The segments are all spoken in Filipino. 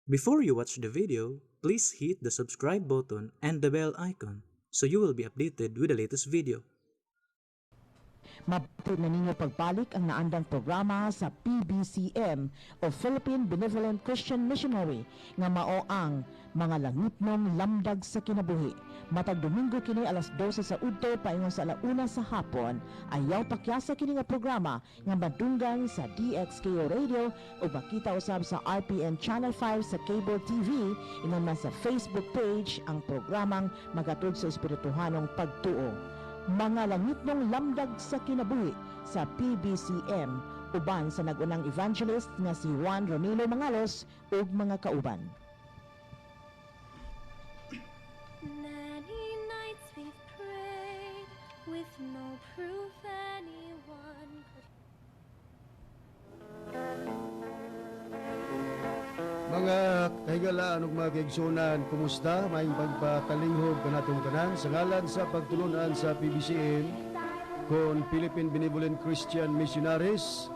Before you watch the video, please hit the subscribe button and the bell icon so you will be updated with the latest video. Mabati na ninyo pagbalik ang naandang programa sa PBCM o Philippine Benevolent Christian Missionary nga mao ang mga langitnong lamdag sa kinabuhi. Matag Domingo kini alas 12 sa udto paingon sa alauna sa hapon, ayaw pakyasa kini nga programa nga madunggan sa DXKO Radio o makita usab sa RPN Channel 5 sa cable TV ingon man sa Facebook page ang programang magatod sa espirituhanong pagtuo. Mga langitnong lamdag sa kinabuhi sa PBCM uban sa nagunang evangelist nga si Juan Ronilo Mangalos ug mga kauban. Many nights we've prayed with no proof anyone could. Mga kahigalaan ug mga kaigsunan, kumusta? Maayong pagpakalinghog kanatong tanan sa ngalan sa pagtulunan sa PBCM kon Philippine Benevolent Christian Missionaries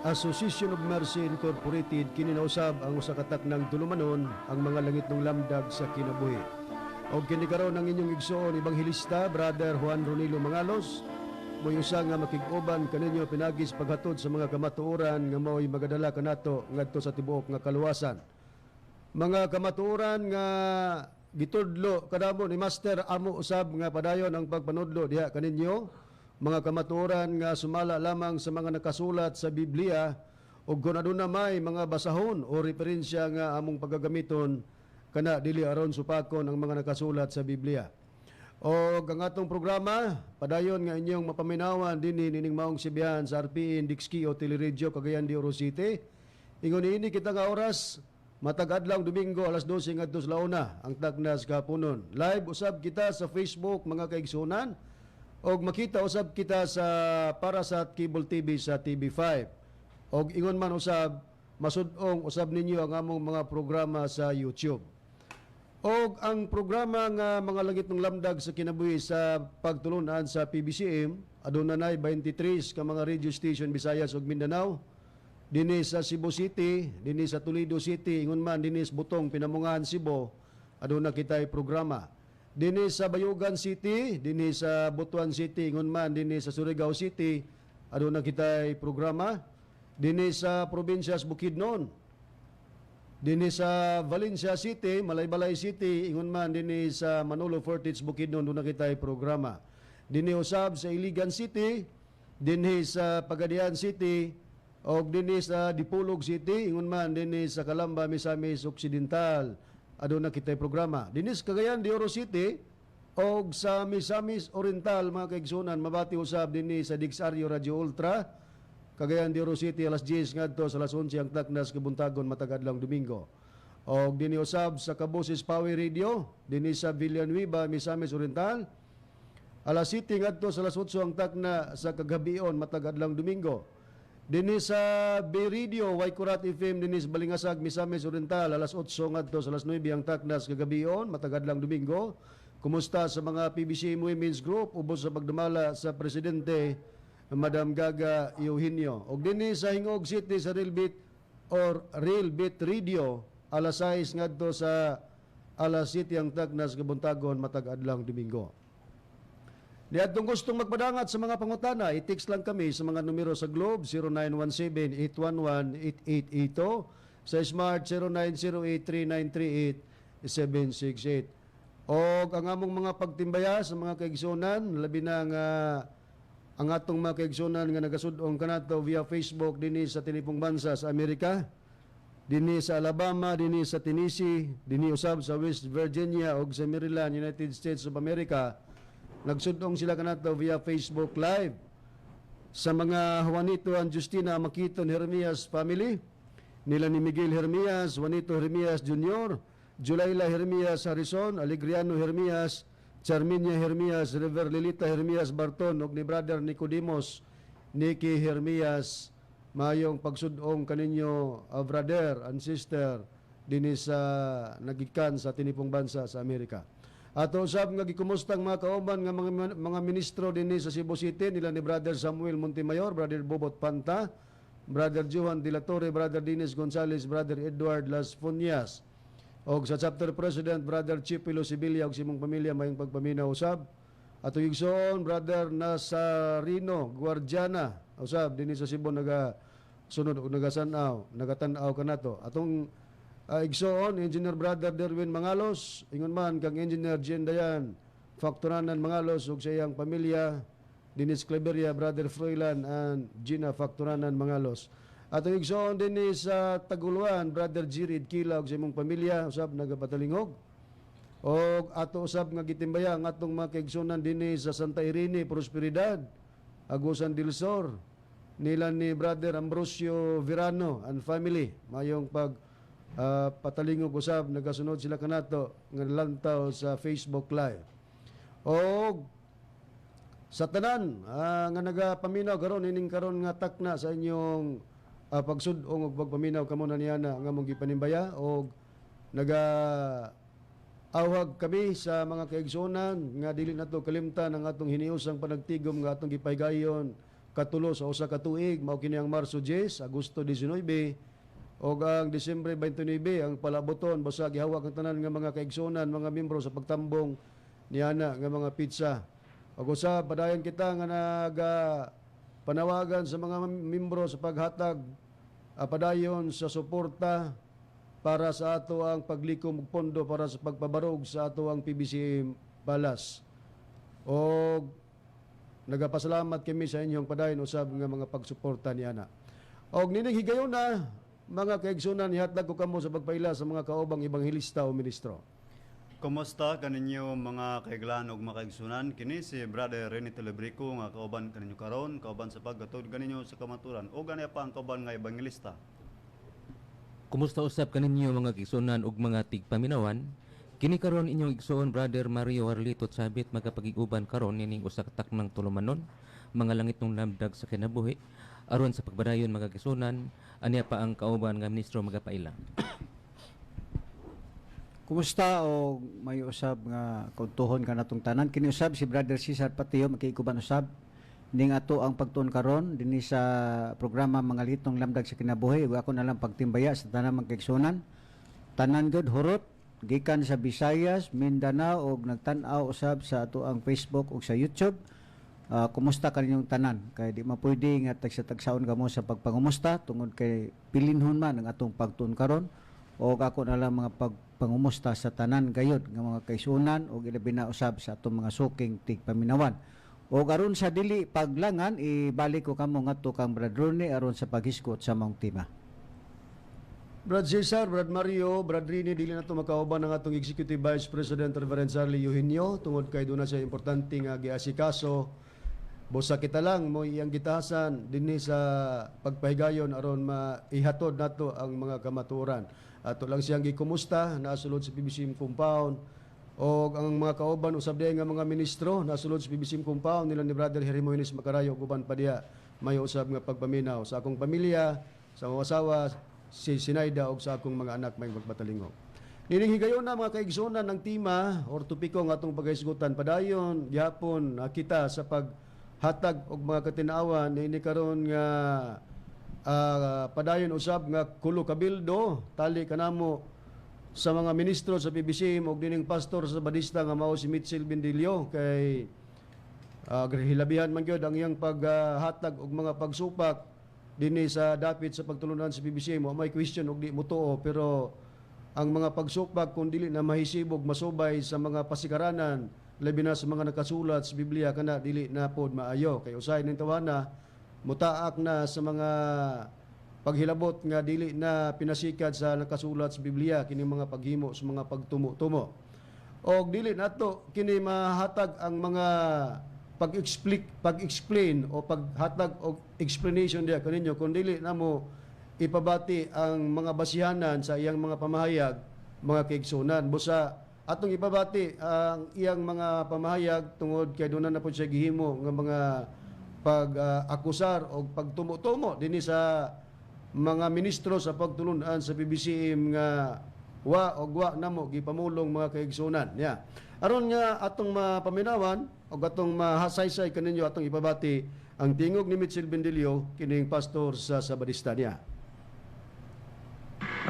Association of Mercy Incorporated. Kini nausab ang usa ka taknang tulumanon ang mga langitnong lamdag sa kinabuhi. Og kini karon ang inyong igsoon ebanghelista Brother Juan Ronilo Mangalos. Mo'y usa nga makig-uban kaninyo pinagis paghatod sa mga kamatuoran nga mao'y magadala kanato ngadto sa tibuok nga kaluwasan. Mga kamatuoran nga gitudlo kadamo ni Master amo usab nga padayon ang pagpanudlo diha kaninyo. Mga kamatuoran nga sumala lamang sa mga nakasulat sa Biblia ug kun aduna may mga basahon o referensya nga among pagagamiton kana dili aron supakon ang mga nakasulat sa Biblia. O ang atong programa, padayon nga inyong mapaminawan din nining maong sibihan sa RPN DXKO Teleradyo Cagayan de Oro City. Ingon ini kita nga oras, matag adlaw Domingo alas 12 ngadto sa launa ang tagnas kapunon. Live usab kita sa Facebook mga kaigsunan og makita usab kita sa Parasat Cable TV sa TV5. Og ingon man usab masud-ong usab ninyo ang among mga programa sa YouTube. O ang programa nga mga langitnong lamdag sa kinabuhi sa pagtulunan sa PBCM, aduna nay 23 ka mga radio station Visayas ug Mindanao. Dinhi sa Cebu City, dinhi sa Toledo City, ingon man dinhi sa Butong, Pinamungan, Cebu, aduna kitay programa. Dinhi sa Bayugan City, dinhi sa Butuan City, ingon man dinhi sa Surigao City, aduna kitay programa. Dinhi sa probinsya sa Bukidnon, dinhi sa Valencia City, Malaybalay City, ingon man dinhi sa Manolo Fortich Bukidnon doon na kitay programa. Dinhi usab sa Iligan City, dinhi sa Pagadian City, o dinhi sa Dipolog City, ingon man dinhi sa Calamba, Misamis Occidental, aduna kitay programa. Dinhi sa Cagayan de Oro City, o sa Misamis Oriental, mga kaigsunan, mabati usab dinhi sa Digsaryo Radio Ultra, Cagayan de Oro City, alas 10 ngadto sa alas 11 ang taknas kabuntagon matag adlaw Domingo. Og dinhi usab sa Cabusis Power Radio, dinhi sa Villanueva, Misamis Oriental, alas 7 ngadto sa alas 8 ang takna sa kagabion matag adlaw Domingo. Dinhi sa Bay Radio, Waikurat FM, dinhi sa Balingasag, Misamis Oriental, alas 8 ngadto sa alas 9 ang taknas kagabion matag adlaw Domingo. Kumusta sa mga PBC Women's Group ubos sa pagdumala sa presidente Madam Gaga Eugenio. Og dinhi sa Hingog City sa Real Beat Radio, alas 6 ngadto sa alas 7 ang tagnas kabuntagon matag adlaw Domingo. Niadtong gustong magpadangat sa mga pangutana, i-text lang kami sa mga numero sa Globe 0917-811-8882, sa Smart 0908-3938-768. Og ang among mga pagtimbaya sa mga kaigsunan, labi na nga ang atong mga kaigsunan nga nagasud-ong kanato via Facebook dinhi sa tinipong bansa sa Amerika, dinhi sa Alabama, dinhi sa Tennessee, dinhi usab sa West Virginia ug sa Maryland, United States of America. Nagsud-ong sila kanato via Facebook Live. Sa mga Juanito and Justina Makiton Hermias family, nila ni Miguel Hermias, Juanito Hermias Jr., Julayla Hermias Harrison, Alegriano Hermias, Charminia Hermias, River Lilita Hermias Barton, ug ni Brother Nicodemos Nicky Hermias, mayong pagsudong kaninyo brother and sister dinhi sa nagikan sa tinipong bansa sa Amerika. Ato usab nga gikumustang mga kauban nga mga ministro dinhi sa Cebu City, nila ni Brother Samuel Montemayor, Brother Bobot Panta, Brother Johan De La Torre, Brother Dennis Gonzales, Brother Edward Las Funias. og sa chapter president Brother Chief Pilo Sibilia og simong pamilya mayong pagpaminaw usab. Ato igsoon Brother Nazarino Guardiana usab dinhi sa Cebu sunod og nagatanaw kanato. Atong igsoon Engineer Brother Derwin Mangalos, ingon man kang Engineer Jen Dayan Factoranan Mangalos ug sa iyang pamilya dinis Cleveria Brother Froilan and Gina Factoranan Mangalos. Atong igsoon dinhi sa Taguluan Brother Jirid Kila ug sa imong pamilya usab nagapatalingog. O ato usab nga gitimbaya ang atong mga kaigsunan dinhi sa Santa Irene Prosperidad, Agusan del Sur, nila ni Brother Ambrosio Virano and family mayong patalingog usab nagasunod sila kanato nga lantaw sa Facebook Live. O sa tanan nga nagapaminaw karon ining karon nga takna sa inyong pagsud-ong ug pagpaminaw kamo na niyana nga mong gipanimbaya og awag kami sa mga kaigsunan nga dili nato kalimtan ang atong hiniusang panagtigom nga atong gipaygayon katulo sa usa ka tuig mao kini ang Marso 10, Agosto 19 ug ang Disyembre 29 ang palaboton basta gihawak ang tanan nga mga kaigsunan, mga miyembro sa pagtambong niana nga mga pizza. Ug usa padayon kita nga panawagan sa mga miyembro sa paghatag padayon sa suporta para sa ato ang paglikom og pondo para sa pagpabarog sa ato ang PBC balas. O nagapasalamat kami sa inyong padayon usab nga mga pagsuporta niana. Og nining higayon na mga kaigsunan ihatag ko kamo sa pagpaila sa mga kaubang ebanghelista o ministro. Kumusta kaninyo mga kaiglan ug mga kaigsunan? Kini si Brother Rene Telebrico nga kauban kaninyo karon, kauban sa paggatod kaninyo sa kamaturan o gani pa ang kauban nga ebanghelista. Kumusta usab kaninyo mga igsunan ug mga tigpaminawan? Kini karon inyong igsuon Brother Mario Warlito Sabit magapagiguban karon nining usa ka taknang tulumanon mga langit ng lamdag sa kinabuhi aron sa pagbadayon mga igsunan aniya pa ang kauban nga ministro magapaila. Kumusta o may usab nga kuntuhon ka natong tanan kini usab si Brother Cesar Patio makiguban usab ning ato ang pagtuon karon dinhi sa programa mga litong lamdag sa kinabuhi ug ako na lang pagtimbaya sa tanang mga kaigsunan tanan gud hurot gikan sa Visayas, Mindanao ug nagtan-aw usab sa ato ang Facebook ug sa YouTube. Kumusta kaninyong tanan kay di mapuydi nga tagsa-tagsaon kamo sa pagpangumusta tungod kay pilinhon man ang atong pagtuon karon ug ako na lang mga pagpangumusta sa tanan gayud nga mga kaigsunan ug ilabi na usab sa atong mga suking tigpaminawan. O aron sa dili paglangan, ibalik ko kamo ngadto kang Brad Ronnie aron sa paghiskot sa mong tema. Brad Cesar, Brad Mario, Brad Rini, dili na ito makauban ng atong Executive Vice President Reverend Charlie Eugenio tungod kay doon na siya importante nga giasikaso. Busa kita lang mo iyang gitahasan dinhi sa pagpahigayon aron maihatod nato ang mga kamatuoran. Ato lang siyang gikumusta nasulod sa PBC compound. O ang mga kauban usab diay nga mga ministro nasulod sa PBC compound nila ni Brother Jerimoines Macarayo uban pa diha may usab nga pagpaminaw sa akong pamilya, sa mga asawa, si Sinaida ug sa akong mga anak may magpatalingog. Nining higayon na mga kaigsunan ng tema or topiko nga atong paghisgutan padayon gihapon kita sa paghatag og mga katinawan ni karon nga padayon usab nga kulo kabildo tali kanamo sa mga ministro sa PBC ug dining pastor sa Badista nga mao si Mitchell Bendilio kay hilabihan man gyud ang iyang paghatag og mga pagsupak dinhi sa dapit sa pagtulunan sa PBC mo may question og di mo tuo pero ang mga pagsupak kung dili na mahisibog masubay sa mga pasikaranan labi na sa mga nakasulat sa Biblia kana dili na pod maayo kay usay ning tawana mutaak na sa mga paghilabot nga dili na pinasikat sa nakasulat sa Biblia kini mga paghimo sa mga pagtumo-tumo. Og dili nato kini mahatag ang mga pag-explain o paghatag og explanation diya kaninyo kun dili namo ipabati ang mga basihanan sa iyang mga pamahayag mga kaigsunan. Busa atong ipabati ang iyang mga pamahayag tungod kay doon na po siya gihimo nga mga pag-akusar o pagtumo-tumo dinhi sa mga ministro sa pagtulunan sa PBC nga wa namo gipamulong mga kaigsunan ya. Aron nga atong mapaminawan o atong mahasaysay kaninyo atong ipabati ang tingog ni Mitchell Bendilio kining pastor sa Badista niya.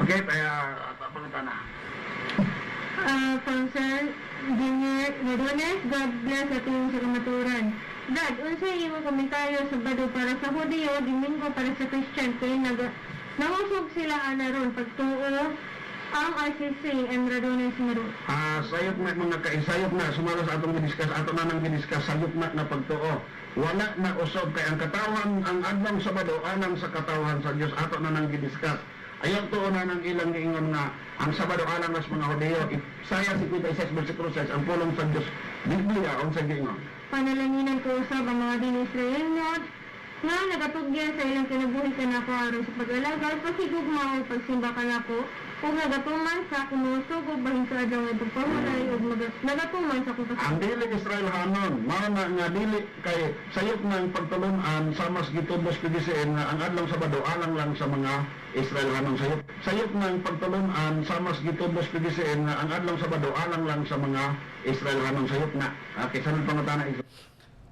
Okay, kaya papunta na. From Sir Junior Medones, God bless ating sa kamaturan. Dad, unsay imong komentaryo Sabado para sa Hudiyo, Domingo para sa Christian, kay nangusog sila anaron pagtuo ang RCC and Radones Maro. Sayop na mga kaisayop na sumala sa atong giniskas, ato na nang giniskas sayop na pagtuo. Wala na usog kay ang katawan ang adlong Sabado anang sa katawan sa Dios ato na nang giniskas. Ayaw tuo na ng ilang giingon nga ang Sabado alang nas mga Hudiyo. Isaya 56 versikulo 6 ang pulong sa Dios. Biblia unsa giingon? Panalanginan ko usab ang mga din-Israelyon nga nagatugyan sa ilang kinabuhi kanako aron sa pag-alagad, pasigugma o pagsimba kanako, kung nagatuman sa kumusog o bahin sa adlaw ng pagpahulay o nagatuman sa kutasog. Ang dili Israel hanon, mana nga dili kay sayop ng pagtulunan sa mas gitubos PBCN nga ang adlaw Sabado alang lang sa mga Israel hanon sayop ng pagtulunan sa mas gitubos PBCN nga ang adlaw Sabado alang lang sa mga Israel hanon sayop na. Okay, sanod pangutana Israel.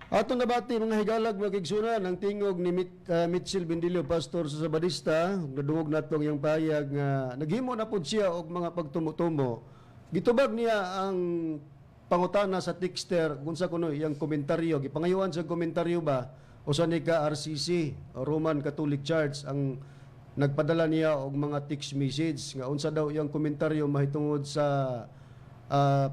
Atong nabati mga higalag mga kigsunan ang tingog ni Mitchell Bendilio, pastor sa Sabadista, nadungog natong yang payag nga naghimo na pud siya og mga pagtumo-tumo. Gitubag niya ang pangutana sa texter kunsa kuno iyang komentaryo, gipangayuan sa komentaryo ba o sa nika RCC, Roman Catholic Church ang nagpadala niya og mga text message nga unsa daw iyang komentaryo mahitungod sa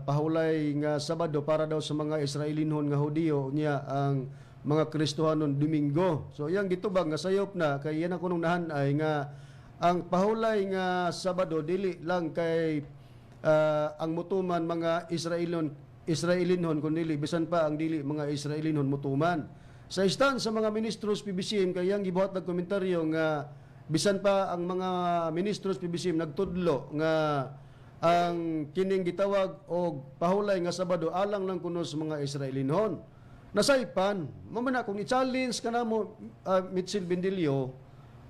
pahulay nga Sabado para daw sa mga Israelinhon nga Hudiyo niya ang mga Kristohanon Domingo. So iyang gitubag nga sayop na kay yan ang kunong nahanay nga ang pahulay nga Sabado dili lang kay ang mutuman mga Israelinhon kundi bisan pa ang dili mga Israelinhon mutuman. Sa istan sa mga ministros PBCM kay yang gibuhat ng komentaryo nga bisan pa ang mga ministros PBCM nagtudlo nga ang kining gitawag og pahulay nga Sabado alang lang kuno sa mga Israelinhon. Nasaypan, mamana kung i-challenge ka na mo, Mitchell Bendilio,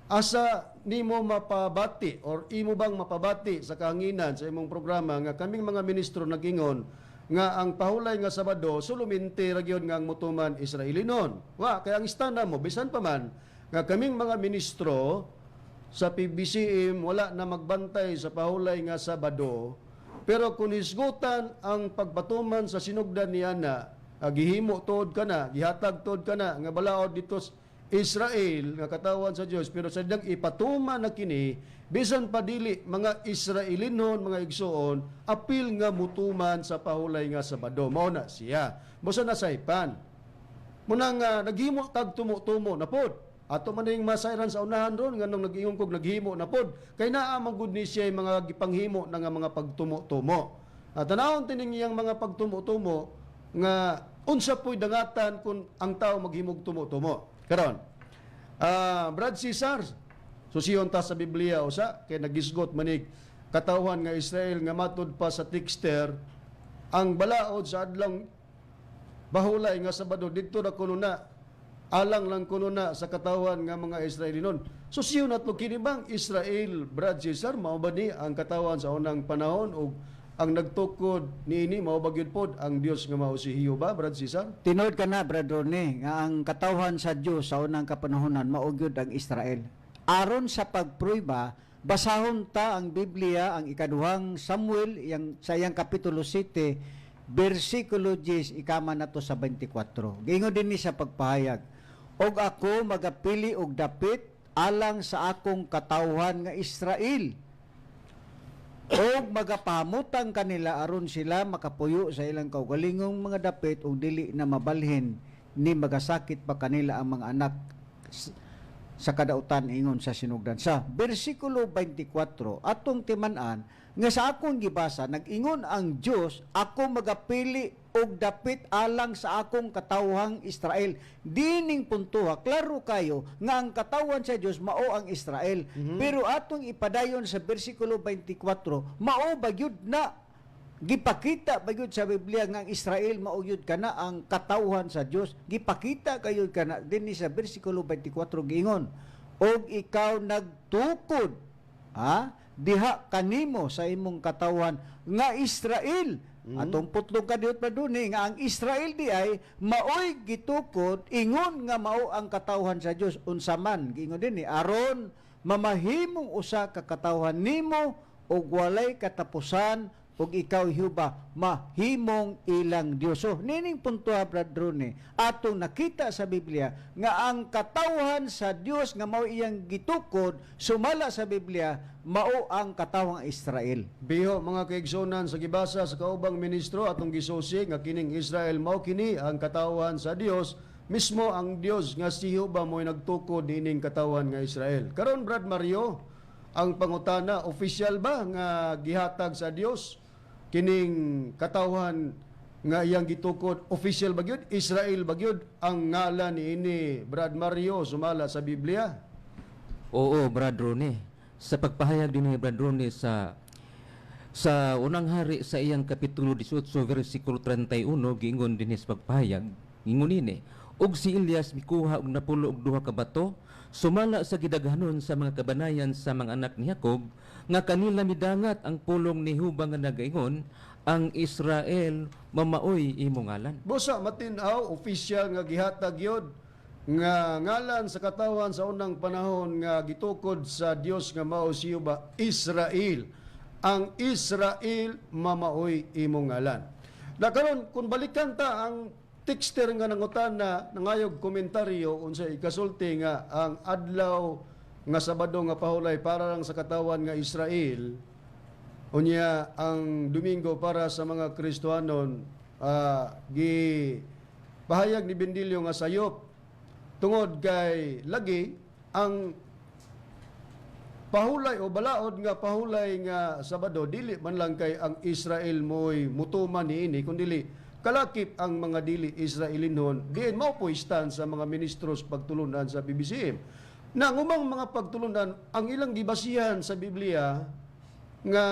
asa nimo mapabati or imo bang mapabati sa kahanginan sa imong programa nga kaming mga ministro nagingon nga ang pahulay nga Sabado suluminti ra gyud nga ang mutuman Israelinhon. Wa kay ang istana mo bisan pa man nga kaming mga ministro sa PBCM wala na magbantay sa pahulay nga Sabado, pero kung hisgutan ang pagpatuman sa sinugdan ni Ana, gihimo tuod ka na, gihatag tuod ka na, nga balaod dito Israel, nga katawan sa Dios, pero sa dang ipatuman na kini, bisan padili mga Israelinhon, mga igsoon, apil nga mutuman sa pahulay nga Sabado. Mao na siya. Busa na saypan. Muna nga naghimo tag tumo-tumo na pod. Ato man ning masayran sa unahan ron nganong nag-ingon kog naghimo na pod kay naa man gud ni siya mga gipanghimo na nga mga pagtumo-tumo. Tanawon tining iyang mga pagtumo-tumo nga unsa poy dangatan kung ang tao maghimog tumo-tumo. Karon, Brad Cesar, susiyon ta sa Biblia usa kay nagisgot manig katawhan nga Israel nga matud pa sa texter ang balaod sa adlang bahulay nga Sabado didto na kuno na alang lang kuno na sa katawan nga mga Israelinon. So siyo natlo kini bang Israel, Brad Cesar, mao ba ni ang katawan sa unang panahon o ang nagtukod niini mao ba gyud pod ang Dios nga mao si Jehova, Brad Cesar? Tinood ka na, Brad Ronnie, nga ang katawhan sa Dios sa unang kapanahonan mao gyud ang Israel. Aron sa pagprueba, basahon ta ang Biblia, ang ikaduhang Samuel, sa iyang kapitulo 7, versikulo 10, ikama na to sa 24. Gingon din ni sa pagpahayag, og ako magapili og dapit alang sa akong katawhan nga Israel. Og magapamutang kanila aron sila makapuyo sa ilang kaugalingong mga dapit og dili na mabalhin ni magasakit pa kanila ang mga anak sa kadautan ingon sa sinugdan. Sa bersikulo 24 atong timan-an nga sa akong gibasa nag-ingon ang Dios, ako magapili og dapit alang sa akong katawhang Israel. Dining puntuha, klaro kayo nga ang katawan sa Dios mao ang Israel. Pero atong ipadayon sa bersikulo 24, mao ba gyud na gipakita ba gyud sa Biblia nga ang Israel mao gyud kana ang katawhan sa Dios? Gipakita kayo kana dinhi sa bersikulo 24 giingon, og ikaw nagtukod diha kanimo sa imong katawhan nga Israel. Atong putlong kadiot pa dunhi nga ang Israel di ay maoy gitukod ingon nga mao ang katawhan sa Dios. Unsa man giingon dinhi aron mamahimong usa ka katawhan nimo og walay katapusan ug ikaw Hiuba mahimong ilang Dios. So nining punto Brad Ronnie, atong nakita sa Biblia nga ang katawhan sa Dios nga mao iyang gitukod sumala sa Biblia mao ang katawhang Israel. Biho mga kaigsonan sa gibasa sa kaubang ministro atong gisusi nga kining Israel mao kini ang katawhan sa Dios, mismo ang Dios nga si Jehova mo'y nagtukod ining katawhan nga Israel. Karon Brad Mario, ang pangutana, opisyal ba nga gihatag sa Dios kining katawhan nga iyang gitukod? Opisyal ba gyud? Israel ba gyud ang ngalan niini Brad Mario sumala sa Biblia? Oo, Brad Ronnie. Sa pagpahayag din ni Brad Ronnie sa unang hari sa iyang kapitulo 18 versikulo 31 giingon din sa pagpahayag ingon ini, ug si Elias mikuha og napulo og duha ka bato sumala sa gidaghanon sa mga kabanayan sa mga anak ni Jacob nga kanila midangat ang pulong ni Jehova nga nagaingon, ang Israel mamaoy imong ngalan. Busa matinaw opisyal nga gihatag yod nga ngalan sa katawhan sa unang panahon nga gitukod sa Dios nga mao si Jehova, Israel. Ang Israel mamaoy imong ngalan. Na karon kung balikan ta ang texter nga nangutan na nangayog komentaryo unsay ikasulti nga ang adlaw nga Sabado nga pahulay para lang sa katawan nga Israel, unya ang Domingo para sa mga Kristohanon, pahayag ni Bendilio nga sayop tungod kay lagi ang pahulay o balaod nga pahulay nga Sabado dili man lang kay ang Israel mo'y mutuman niini kundi kalakip ang mga dili Israelinon diin mao puistan sa mga ministros pagtulunan sa PBCM. Na ngumang mga pagtulunan ang ilang gibasihan sa Biblia nga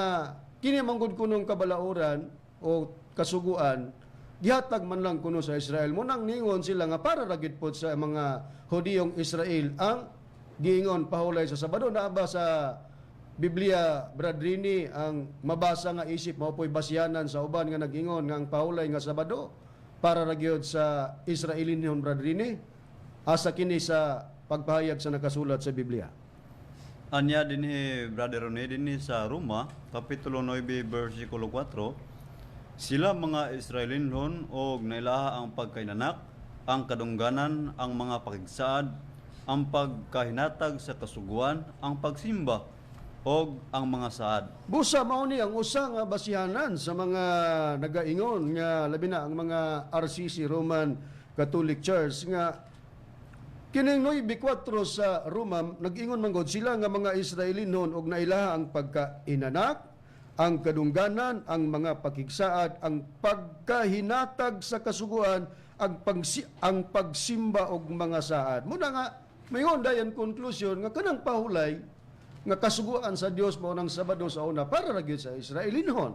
kini manggod kunong kabalauran o kasuguan gihatag man lang kuno sa Israel. Munang ningon sila nga para ragid pod sa mga Hudiyong Israel ang giingon pahulay sa Sabado. Na ba sa Biblia, Brad Rini, ang mabasa nga isip mao po'y basihanan sa uban nga nag-ingon nga ang pahulay nga Sabado para ragyod sa Israelinon, Brad Rini, asa kini sa pagpahayag sa nakasulat sa Biblia. Anya dinhi Brother Ronnie dinhi sa Roma kapitulo 9 bersikulo 4, sila mga Israelinon og nailaha ang pagkainanak, ang kadungganan, ang mga pakigsaad, ang pagkahinatag sa kasuguan, ang pagsimba og ang mga saad. Busa mao ni ang usa nga basihanan sa mga nagaingon nga labi na ang mga RCC Roman Catholic Church nga kining 9:4 sa Roma nag-ingon man gud sila nga mga Israelinon og nailaha ang pagkainanak, ang kadungganan, ang mga pakigsaad, ang pagkahinatag sa kasuguan, ang pagsimba og mga saad. Muna nga mayon dayon conclusion nga kanang pahulay nga kasuguan sa Dios mao nang Sabado sa una para ra gyud sa Israelinon.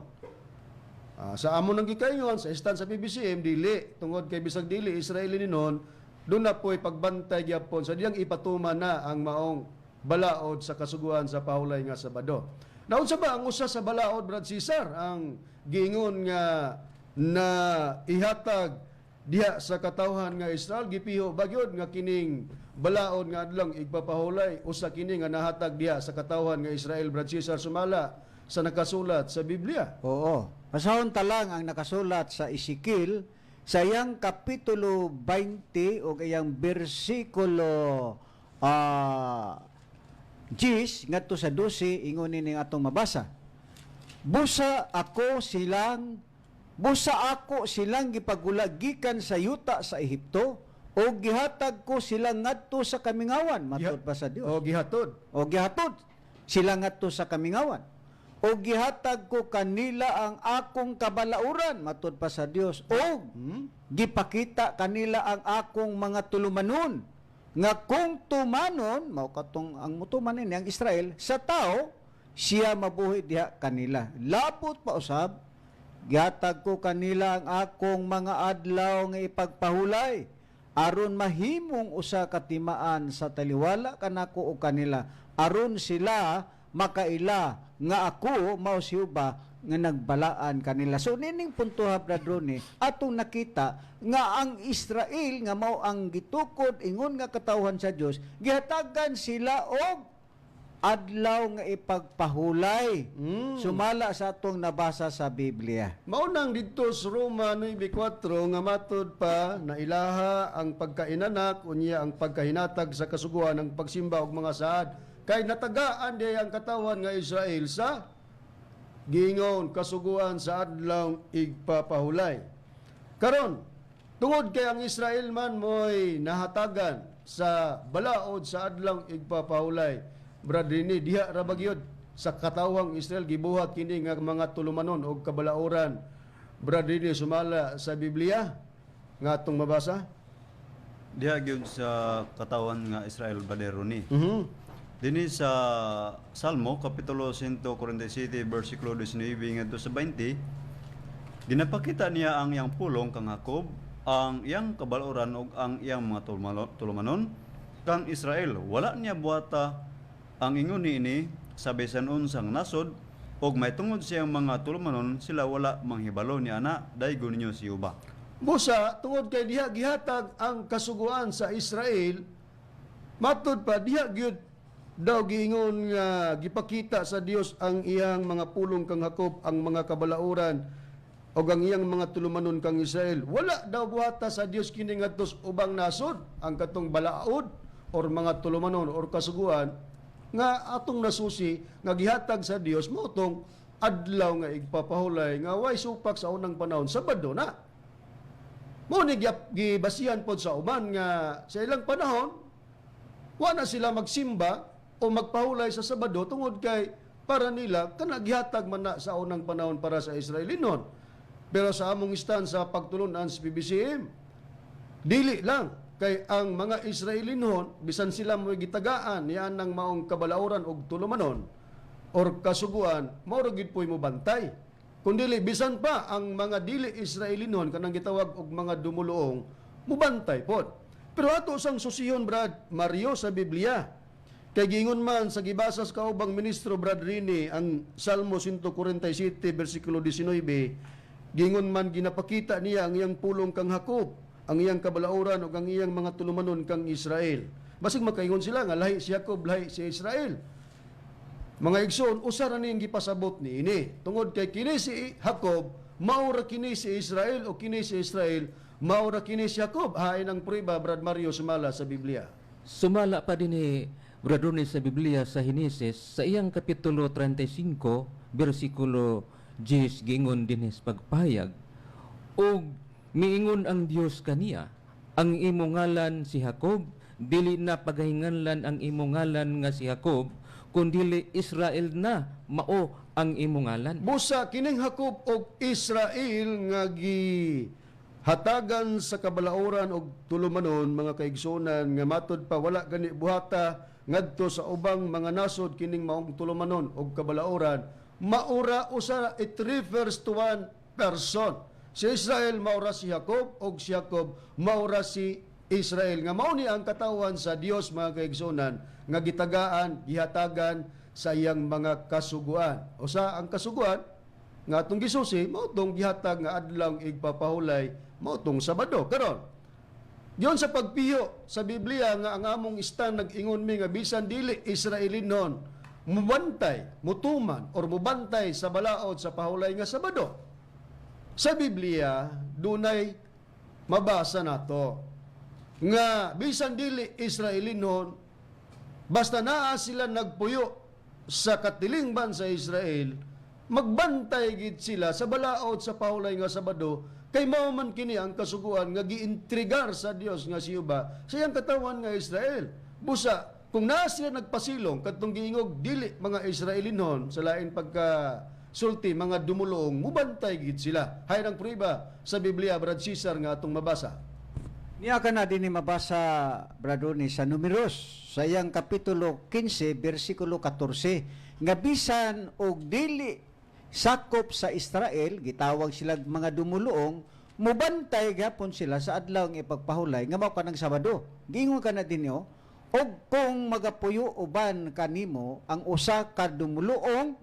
Sa amon nang gikaingon sa istan sa PBCM dili tungod kay bisag dili Israelinon doon na po'y pagbantay gyapon sa diyang ipatuman na ang maong balaod sa kasuguan sa pahulay nga Sabado. Naun sa ba ang usa sa balaod, Brad Cesar, ang giingon nga na ihatag diha sa katawhan nga Israel, gipiho bagyod nga kining balaod nga adlang igpapahulay, usa kini nga nahatag diha sa katawhan nga Israel, Brad Cesar, sumala sa nakasulat sa Biblia. Oo. Pasahon ta lang ang nakasulat sa Ezekiel sa iyang kapitulo 20 o iyang bersikulo 10 ngadto sa 12 ingon ni atong mabasa. Busa ako silang gipagulag gikan sa yuta sa Ehipto o gihatag ko silang ngadto sa kamingawan matud pa sa Dios. O gihatod sila ngadto sa kamingawan. O gihatag ko kanila ang akong kabalauran matud pa sa Dios. O gipakita kanila ang akong mga tulumanon nga kung tumanon mao katong ang mutuman ni ang Israel sa tao siya mabuhi diha kanila. Lapot pa usab gihatag ko kanila ang akong mga adlaw nga ipagpahulay aron mahimong usa ka timaan sa taliwala kanako o kanila aron sila makaila nga ako mao si Jehova nga nagbalaan kanila. So nining punto ha Brad Ronnie, atong nakita nga ang Israel nga mao ang gitukod ingon nga katawhan sa Dios, gihatagan sila og adlaw nga ipagpahulay. Sumala sa atong nabasa sa Biblia. Maunang dito sa Roma 9:4 nga matud pa na ilaha ang pagkainanak unya ang pagkahinatag sa kasuguan ng pagsimba og mga saad kay natagaan di ang katawan nga Israel sa giingon kasuguan sa adlaw igpapahulay. Karon tungod kay ang Israel man mo'y nahatagan sa balaod sa adlaw igpapahulay. Brad Rini, diha ra bagyod sa katawang Israel gibuhat kini nga mga tulumanon o kabalauran. Brad Rini, sumala sa Biblia nga atong mabasa. Diha gyud sa katawan nga Israel Brother Ronnie. Dini sa Salmo kapitulo 147 bersikulo 19 ngadto sa 20, ginapakita niya ang iyang pulong kang Jacob, ang iyang kabaluran ug ang iyang mga tulumanon kang Israel. Wala niya buhata ang ingon niini sa bisan unsang nasod og may tungod siyang mga tulumanon sila wala manghibalo ni ana daygon ninyo si Uba. Busa tungod kay diha gihatag ang kasuguan sa Israel, matud pa diha gyud daw giingon nga gipakita sa Dios ang iyang mga pulong kang Jacob, ang mga kabalauran o ang iyang mga tulumanon kang Israel. Wala daw buhata sa Dios kini ngadto ubang nasod ang katong balaod or mga tulumanon or kasuguan nga atong nasusi nga gihatag sa Dios mo tong adlaw nga igpapahulay nga way supak sa unang panahon Sabado na. Mo ni gibasihan pod sa uban nga sa ilang panahon wa na sila magsimba o magpahulay sa Sabado tungod kay para nila kana gihatag man na sa unang panahon para sa Israelinon. Pero sa among istan sa pagtulunan sa PBCM, dili lang kay ang mga Israelinon bisan sila mo gitagaan yan ng maong kabalauran og tulumanon or kasuguan mao ra gid poy mo bantay. Kundili bisan pa ang mga dili Israelinon kanang gitawag og mga dumuluong mubantay pod. Pero ato sang susihon Brad Mario sa Biblia. Kay gingon man sa gibasas kaubang ministro Brad Rini ang Salmo 147 bersikulo 19, gingon man ginapakita niya ang iyang pulong kang Jacob, ang iyang kabalauran o ang iyang mga tulumanon kang Israel. Basig makaingon sila nga lahi si Jacob, lahi si Israel. Mga igsoon, usa ra ning gipasabot ni ini. Tungod kay kini si Jacob, maura kini si Israel o kini si Israel, maura kini si Jacob. Hain ang prueba Brad Mario sumala sa Biblia. Sumala pa din ni Brother Ronnie sa Biblia sa Henesis sa iyang kapitulo 35 bersikulo 10 gingon dinhi pagpayag og miingon ang Dios kaniya ang imong ngalan si Jacob dili na pagahinganlan ang imong ngalan nga si Jacob kundi Israel na mao ang imong ngalan. Busa kining Jacob og Israel nga hatagan sa kabalauran og tulumanon mga kaigsunan nga matud pa wala gani buhata ngadto sa ubang mga nasod kining maong tulumanon og kabalauran maura usa, it refers to one person. Si Israel maura si Jacob og si Jacob maura si Israel nga mao ni ang katawan sa Dios mga kaigsunan nga gitagaan gihatagan sa iyang mga kasuguan. Usa ang kasuguan nga atong gisusi mao tong gihatag nga adlaw igpapahulay mao tong Sabado karon. Diyon sa pagpiyo sa Biblia nga ang among istan nag-ingon mi nga bisan dili Israelinon mubantay, mutuman or mubantay sa balaod sa pahulay nga Sabado. Sa Biblia dunay mabasa nato nga bisan dili Israelinon basta naa sila nagpuyo sa katilingban sa Israel magbantay gid sila sa balaod sa pahulay nga Sabado kay mao man kini ang kasuguan nga giintrigar sa Dios nga si Uba sa iyang katawan nga Israel. Busa kung naa sila nagpasilong kadtong giingog dili mga Israelinon sa lain pagka sulti mga dumulong mubantay gid sila. Hay ang prueba sa Biblia Brad Cesar nga atong mabasa. Niya ka na din mabasa Brad Ronnie sa Numeros sa iyang kapitulo 15 bersikulo 14 nga bisan og dili sakop sa Israel gitawag sila mga dumuluong mubantay gapon sila sa adlaw nga ipagpahulay nga mao kanang Sabado. Giingon ka na dinyo og kung magapuyo uban kanimo ang usa ka dumuluong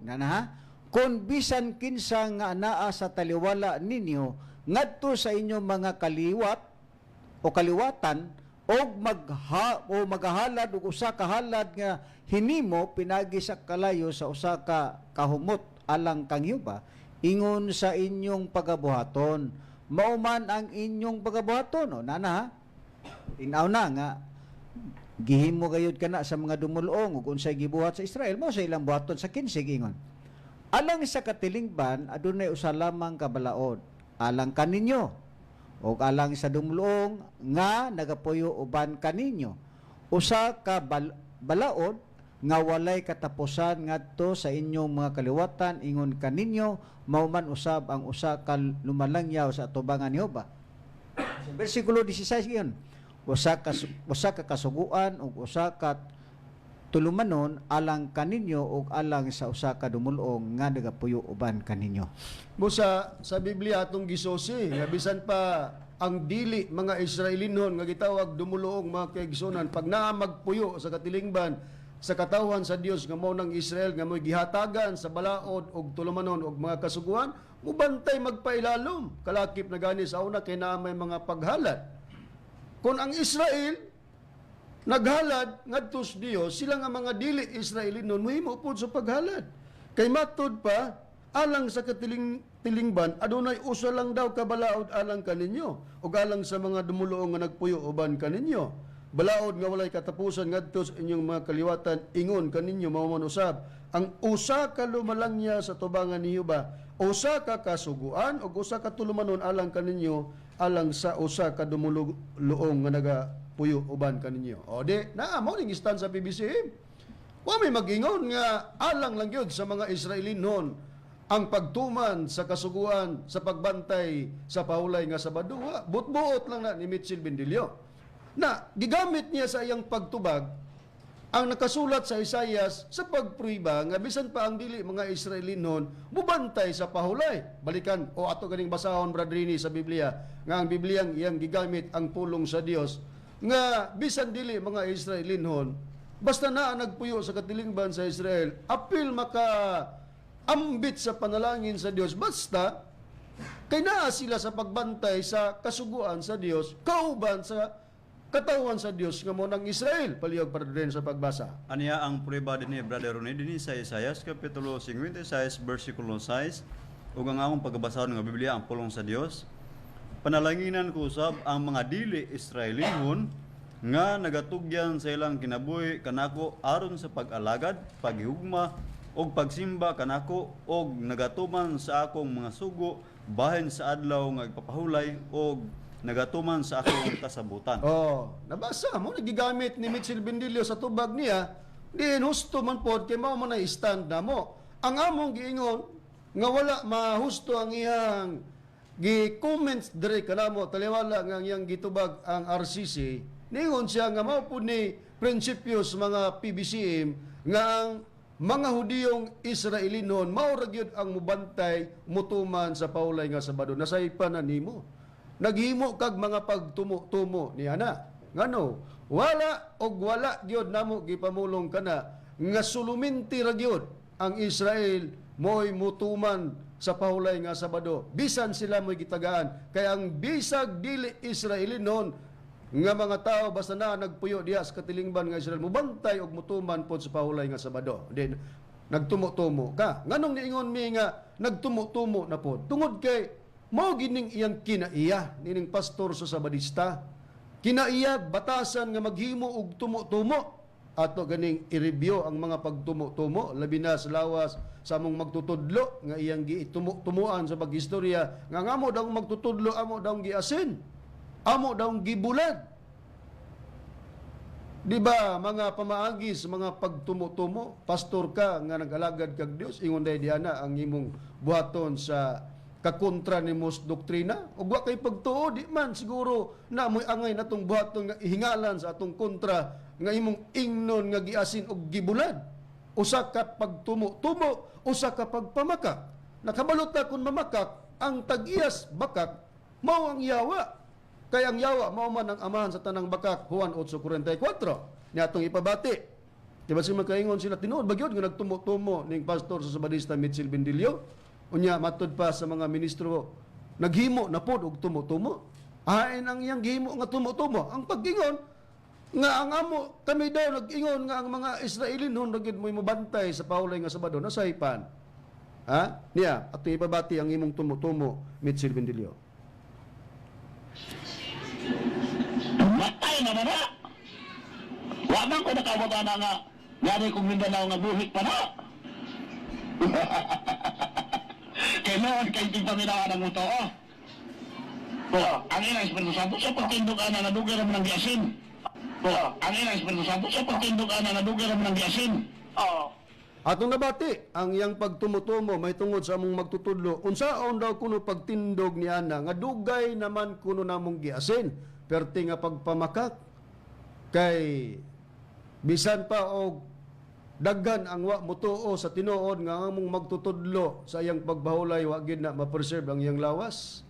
kung bisan kinsa nga anaa sa taliwala ninyo ngadto sa inyong mga kaliwat o kaliwatan og magahalad og usa ka halad nga hinimo pinagi sa kalayo sa usa ka kahumot alang kang yuba ingon sa inyong pagabuhaton. Mauman ang inyong pagabuhaton o nana, inaw na nga gihimo gayud kana sa mga dumulong ug unsay gibuhat sa Israel mo sa ilang buhaton sa 15 ingon. Alang sa katilingban adunay usa lamang ka balaod alang kaninyo o alang sa dumulong nga nagapuyo uban kaninyo. Usa ka balaod nga walay katapusan ngadto sa inyong mga kaliwatan ingon kaninyo mauman usab ang usa ka lumalangyaw sa atubangan ni Jehova. Versikulo 16 iyon. Usa ka kasuguan ug usa ka tulumanon alang kaninyo ug alang sa usa ka dumulong nga nagapuyo uban kaninyo. Busa sa Biblia atong gisusi nga bisan pa ang dili mga Israelinon nga gitawag dumulong mga kaigsunan pag naa magpuyo sa katilingban sa katawhan sa Dios nga mao nang Israel nga mo'y gihatagan sa balaod og tulumanon og mga kasuguan mubantay magpailalom kalakip na gani sa una kay naa may mga paghalad. Kung ang Israel naghalad ngadto sa Dios, sila nga mga dili Israelinon mohimo pud sa paghalad. Kay matud pa alang sa katilingban adunay usa lang daw ka balaod alang kaninyo ug alang sa mga dumuluong nga nagpuyo uban kaninyo. Balaod nga walay katapusan ngadto sa inyong mga kaliwatan ingon kaninyo mao man usab ang usa ka lumalangya sa tubangan ni Jehova, usa ka kasuguan ug usa ka tulumanon alang kaninyo alang sa usa ka dumuluong nga nagapuyo uban kaninyo. O di naa mao ning istan sa PBC. Wa may magingon nga alang lang gyud sa mga Israelinon ang pagtuman sa kasuguan sa pagbantay sa pahulay nga Sabado. Buot-buot lang na ni Mitchell Bendilio. Na gigamit niya sa iyang pagtubag ang nakasulat sa Isaias sa pagpruiba nga bisan pa ang dili mga Israelinon mubantay sa pahulay. Balikan o ato ganing basahon bradrini sa Biblia nga ang Bibliang iyang gigamit ang pulong sa Dios nga bisan dili mga Israelinon basta na nagpuyo sa katilingban sa Israel apil maka ambit sa panalangin sa Dios basta kay naa sila sa pagbantay sa kasuguan sa Dios kauban sa katawan sa Dios nga mo ng Israel palihog para din sa pagbasa. Aniya ang prueba din ni Brother Ronnie din sa Isaias kapitulo 56 versikulo 6 ug ang akong pagbasahon nga Biblia ang pulong sa Dios. Panalanginan ko usab ang mga dili Israelihon nga nagatugyan sa ilang kinabuhi kanako aron sa pag-alagad, paghigugma og pagsimba kanako og nagatuman sa akong mga sugo bahin sa adlaw nga ipapahulay og nagatuman sa akong kasabutan. Nabasa mo nagigamit ni Mitchell Bendilio sa tubag niya, diin husto man pod kay mao man stand na mo. Ang among giingon nga wala mahusto ang iyang gi-comments dire kanamo taliwala nga iyang gitubag ang RCC. Ningon siya nga mao pud ni prinsipyo sa mga PBCM nga ang mga Hudiyong Israelinon mao ra gyud ang mubantay mutuman sa paulay nga Sabado. Nasaypan na nimo. Naghimo kag mga pagtumo-tumo ni ana. Ngano? Wala gyud namo gipamulong kana nga suluminti ra gyud ang Israel mo'y mutuman sa pahulay nga Sabado. Bisan sila mo'y gitagaan. Kaya ang bisag dili Israelinon nga mga tao basta na nagpuyo diha sa katilingban nga Israel mubantay og mutuman pod sa pahulay nga Sabado. Then nagtumo-tumo ka. Nganong niingon mi nga nagtumo-tumo na pod? Tungod kay mao gining iyang kinaiya nining pastor sa Sabadista. Kinaiya batasan nga maghimo og tumo-tumo ato ganing i-review ang mga pagtumo-tumo labi na sa lawas sa among magtutudlo nga iyang giitumo-tumuan sa paghistorya nga amo daw magtutudlo amo daw giasin amo daw gibulad. Di ba mga pamaagis mga pagtumo-tumo pastor ka nga nag-alagad kag Dios ingon day diana ang imong buhaton sa kakontra ni mos doktrina ug wa kay pagtuo di man siguro na moy angay natong buhaton nga ihingalan sa atong kontra nga imong ingnon nga giasin og gibulad usa ka pagtumo-tumo usa ka pagpamakak nakabalot na kun mamakak ang tag-iyas bakak mao ang yawa kay ang yawa mao man ang amahan sa tanang bakak Juan 8:44 ni atong ipabati di ba sila makaingon sila tinuod bagyod nga nagtumo-tumo ning pastor sa Sabadista Mitchell Bendilio. Unya matud pa sa mga ministro naghimo na pod og tumo-tumo. Hain ang iyang gihimo nga tumo-tumo. Ang paggingon Nga ang amo, kami daw nag-ingon nga ang mga Israelinon nagid mo'y mabantay sa paulay nga Sabado, nasaypan. Ha? Niya, at ibabati ang imong tumo-tumo, Mitchell Bendilio. Matay na ba na? Wala ko nakabota na nga, yari kong Mindanao nga buhit pa na. Kaya noon, kayo tigpaminawa ng muto, oh. Ang ina Espiritu Santo sa pagtindog ana na dugar mo ng giasin. Ang ina Espiritu Santo sa pagtindog ana na dugar mo ng giasin. Atong nabati, ang iyang pagtumutumo may tungod sa among magtutudlo. Unsaon daw kuno pagtindog ni ana nga dugay naman kuno namong giasin. Perti nga pagpamakak kay bisan pa og daghan ang wa mutuo sa tinuod nga among magtutudlo sa iyang pagbahulay wa gid na ma-preserve ang iyang lawas.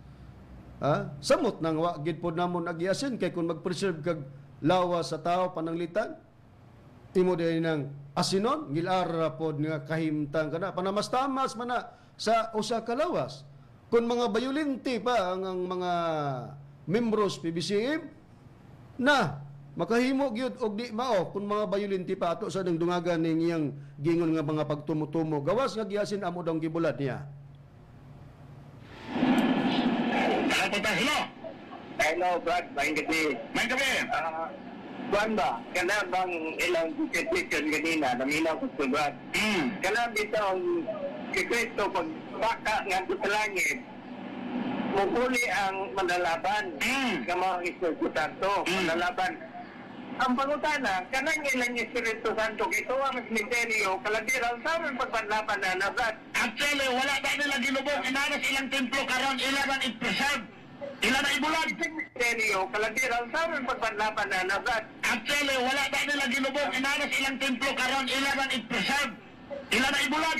Ha? Samot nang wa gid pod namon agiasin kay kung mag-preserve kag lawas sa tao pananglitan imo din ng asinon gilara pod nga kahimtang kana panamastamas man na sa usa ka lawas. Kung mga bayulente pa ang mga membros PBCM na makahimo gyud og di mao kung mga bayulente pa ato sa dungagan ning iyang gingon nga mga pagtumutumo gawas nga giasin amo daw gibulat niya. Hello, Brad. Maing gabi. Maing gabi. Juan ba? Kana bang ilang petition kanina, naminaw ko sa Brad. Kana bitong kikristo pag baka nga sa langit, mupuli ang manlalaban. Nga mga Espiritu Santo, manlalaban. Ang pangutana, kanang ilang Espiritu Santo, ito ang misteryo, kaladiran sa aming pagpanlaban na Brad. Actually, wala na nila ginubong, inanas ilang templo karon, ilan i-preserve. Ilan na ibulan? Misteryo, kaladiran sa aming pagpanlaban na Brad. Actually, wala na nila ginubong, inanas ilang templo karon, ilan i-preserve. Ilan na ibulan?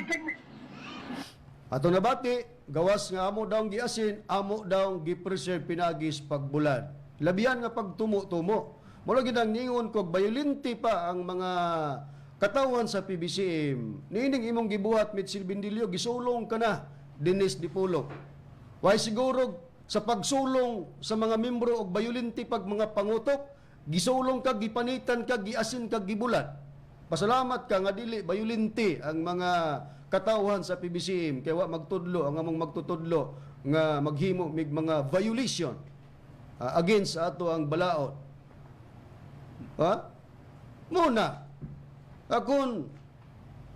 Ato nabati, gawas nga amo daw giasin, amo daw gi-preserve pinagis pagbulan. Labihan nga pagtumo-tumo. Mula gidang ningon kog bayolente pa ang mga katawan sa PBCM. Nining imong gibuhat Mitchell Bendilio, gisulong ka na Dennis Dipolog. Why siguro sa pagsulong sa mga membro og bayolente pag mga pangutok, gisulong ka, gipanitan ka, giasin ka, gibulat. Pasalamat ka nga dili bayolente ang mga katawan sa PBCM kay wa magtudlo ang among magtutudlo nga maghimo mig mga violation against ato ang balaod. Ha? Muna, akon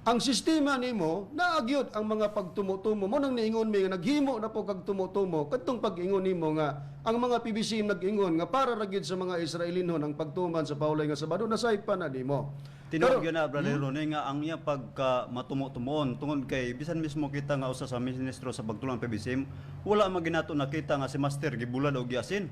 ang sistema nimo naagyod ang mga pagtumutumo mo nang niingon mi nga naghimo na po kag tumutumo kadtong pag-ingon nimo nga ang mga PBC nag-ingon nga para ra gyud sa mga Israelinon ang pagtuman sa paulay nga Sabado nasaypan na nimo. Tinuod gyud na Brother Ronnie nga ang iya pagka matumo-tumon tungod kay bisan mismo kita nga usa sa ministro sa pagtulong PBC wala maginato nakita nga si Master gibulad og giasin.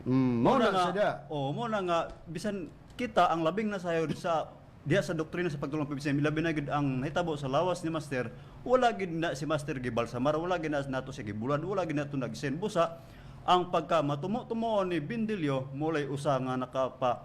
Mo na sada. Mo na nga bisan kita ang labing nasayod sa diya sa doktrina sa pagtulong PBCM labi na gid ang hitabo sa lawas ni Master wala gid na si Master gibalsamar wala gid na nato si gibulad wala gid nato nagsen busa ang pagka matumo-tumo ni Bendilio mulay usa nga nakapa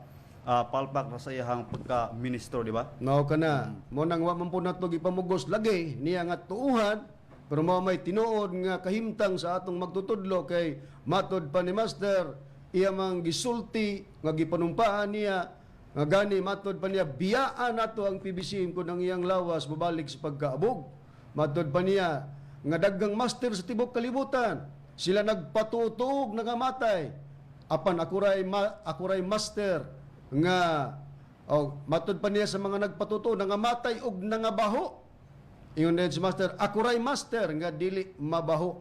palpak na sa iyang pagka ministro di ba mao kana mo nang wa man pud nato gipamugos lagi niya nga tuuhan pero mao may tinuod nga kahimtang sa atong magtutudlo kay matod pa ni Master iya mang gisulti nga gipanumpaan niya nga gani matod pa niya biyaan nato ang PBCM kun ang iyang lawas mabalik sa pagkaabog. Matod pa niya nga daggang master sa tibok kalibutan sila nagpatutuog nangamatay apan akuray master nga matod pa niya sa mga nagpatutuog nangamatay og nangabaho. Ingon din si Master akuray master nga dili mabaho.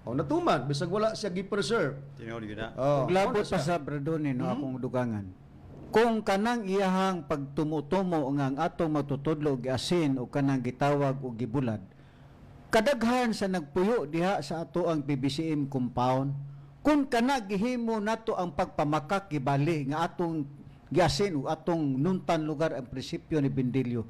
Natuman bisag wala siya gi-preserve. tinuod gyud na Labot pa sa Bradone no akong dugangan. Kung kanang iyahang pagtumutumo nga ang atong matutudlo og asin o kanang gitawag og gibulad, kadaghan sa nagpuyo diha sa ato ang PBCM compound, kung kana gihimo nato ang pagpamakak gibali nga atong giasin o atong nuntan lugar ang prinsipyo ni Bendilio,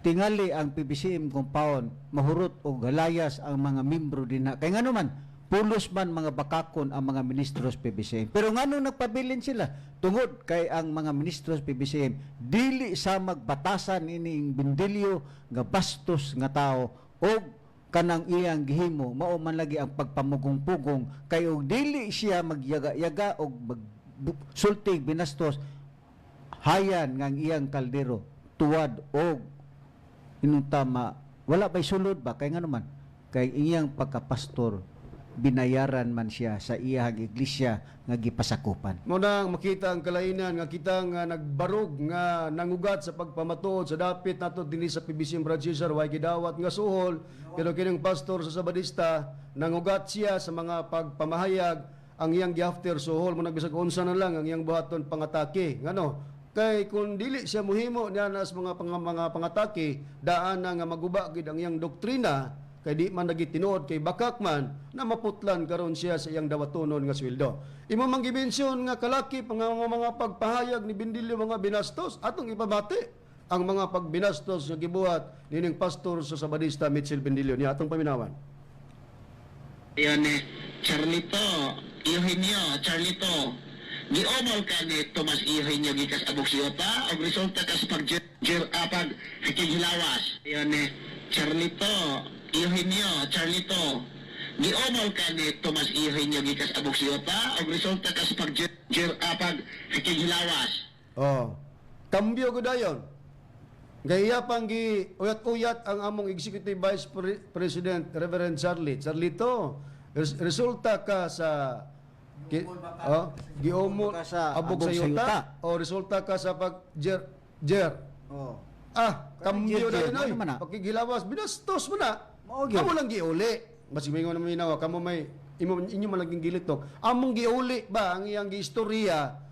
tingali ang PBCM compound mahurot og galayas ang mga membro dinha kay ngano man pulos man mga bakakon ang mga ministros PBCM pero ngano nagpabilin sila tungod kay ang mga ministros PBCM dili sa magbatasan ining Bendilio nga bastos nga tao og kanang iyang gihimo mao man lagi ang pagpamugong-pugong kay og dili siya magyaga-yaga og sultig binastos hayan nga ang iyang kaldero tuwad og inong tama wala ba'y sulod ba kay nga naman kay iyang pagkapastor binayaran man siya sa iyang iglesia nga gipasakupan. Mo nang makita ang kalainan nga kita nga nagbarog nga nangugat sa pagpamatuod sa dapit nato dinhi sa PBC Brad Cesar way gidawat nga suhol pero kining pastor sa Sabadista nangugat siya sa mga pagpamahayag ang iyang giafter suhol mo nagbisag unsa na lang ang iyang buhaton pangatake ngano kay kung dili siya muhimo niya nas mga pangatake daan na nga maguba gid ang iyang doktrina kay di man lagi tinuod kay bakak man na maputlan karon siya sa iyang dawatonon nga sweldo. Imo man gibensyon nga kalaki mga pagpahayag ni Bindilyo mga binastos atong ipabati ang mga pagbinastos nga gibuhat nining pastor sa Sabadista Mitchell Bindilyo niya atong paminawan. Yan Charlito, Eugenio, Charlito. Giomol ka ni Tomas Eugenio gikas abog siyota og resulta kas pag hilawas. Yan Charlito, Eugenio, Charlito. Giomol ka ni Tomas Eugenio gikas abog siyota og resulta kas pag hilawas. Oh. Kambyo ko dayon. Gaya pang uyat-uyat ang among Executive Vice President Reverend Charlito. Resulta ka sa giomol ka sa abog sa yuta o resulta ka sa pag-jer. Oh. Kambyo Jer, dayon ay. ano man na? Pakigilawas, binastos mo na. Mao gyud. Kamo lang giuli. Basig mingon na minaw, kamo may inyo man laging gilitok. Among giuli ba ang iyang giistorya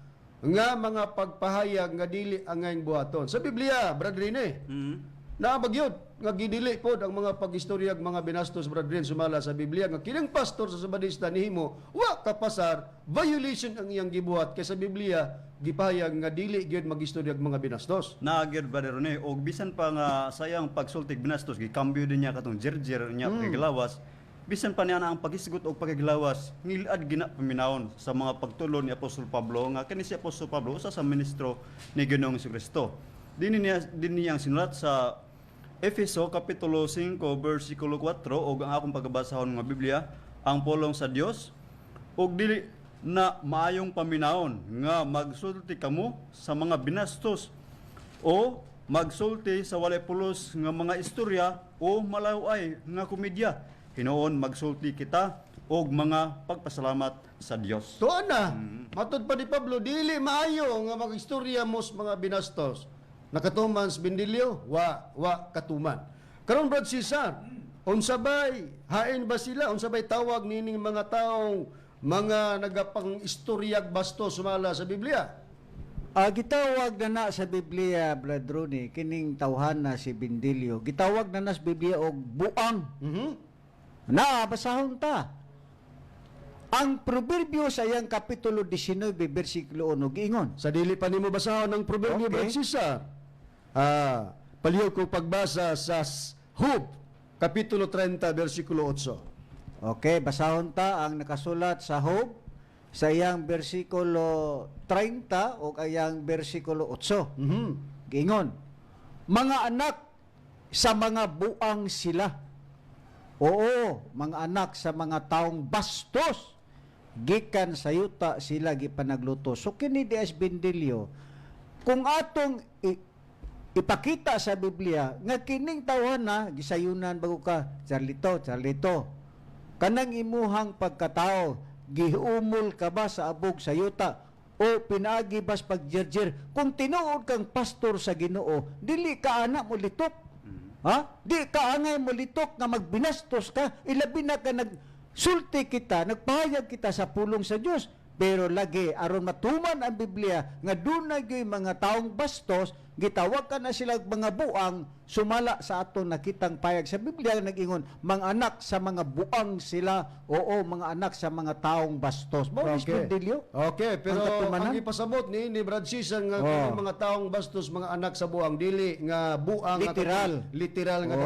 nga mga pagpahayag nga dili ang ngayon buhaton. Sa Biblia, Brad Rene, naabagyod nga gidili pod ang mga pag-istoryag mga binastos Brad Rene sumala sa Biblia nga kining pastor sa Sabadista nihimo wa kapasar violation ang iyang gibuhat kay sa Biblia gipahayag nga dili gyud mag-istoryag mga binastos. Naagid Brother Rene og bisan pa nga sayang pagsultig binastos gikambyo din niya katong jerjer niya pakigilawas. Bisan pa niya na ang paghisgot o pagiglawas, ngilad gina paminawon sa mga pagtulon ni Apostol Pablo nga kani si Apostol Pablo usa sa ministro ni Ginoong Jesucristo. Din niya ang sinulat sa Efeso kapitulo 5 bersikulo 4 og ang akong pagbabasahon nga Biblia, ang pulong sa Dios og dili na maayong paminawon nga magsulti kamo sa mga binastos o magsulti sa walay pulos nga mga istorya o malaway nga komedya. Hinoon magsulti kita og mga pagpasalamat sa Dios. Tuan na, matud pa ni Pablo, dili maayo nga mag-istorya mo sa mga binastos. Nakatuman sa Bindilyo, wa katuman. Karon Brad Cesar, unsabay, hain ba sila? Unsabay tawag nining mga taong mga nagapang istoryag bastos sumala sa Biblia? Gitawag na sa Biblia, Brad Ronnie, kining tawhana si Bindilyo. Gitawag na sa Biblia og buang. Na, basahon ta. Ang proverbio sa iyang kapitulo 19, versikulo 1, giingon. Sa dili pa nimo basahon ng proverbio, Okay. Brad Cesar. Paliw ko pagbasa sa Hub, kapitulo 30, versikulo 8. Okay, basahon ta ang nakasulat sa Job sa iyang versikulo 30 o iyang versikulo 8. Giingon, mga anak sa mga buang sila. Oo, mga anak sa mga taong bastos. Gikan sa yuta sila gipanagluto. So kini di as Bindilyo, kung atong ipakita sa Biblia nga kining tawhan na gisayunan bago ka Charlito kanang imuhang pagkatao giumol ka ba sa abog sa yuta o pinaagi bas pagjerjer kung tinuod kang pastor sa Ginoo dili ka ana mo litok di ka angay mo litok nga magbinastos ka ilabi na ka nagsulti kita nagpahayag kita sa pulong sa Dios pero lagi aron matuman ang Biblia nga dunay gyud mga taong bastos gitawag ka na sila mga buang sumala sa aton nakitang payag sa Biblia nag-ingon mga anak sa mga buang sila oo mga anak sa mga taong bastos mo Bindilyo Okay, pero ang ipasabot ni Brad Cesar nga mga taong bastos mga anak sa buang dili nga buang literal nga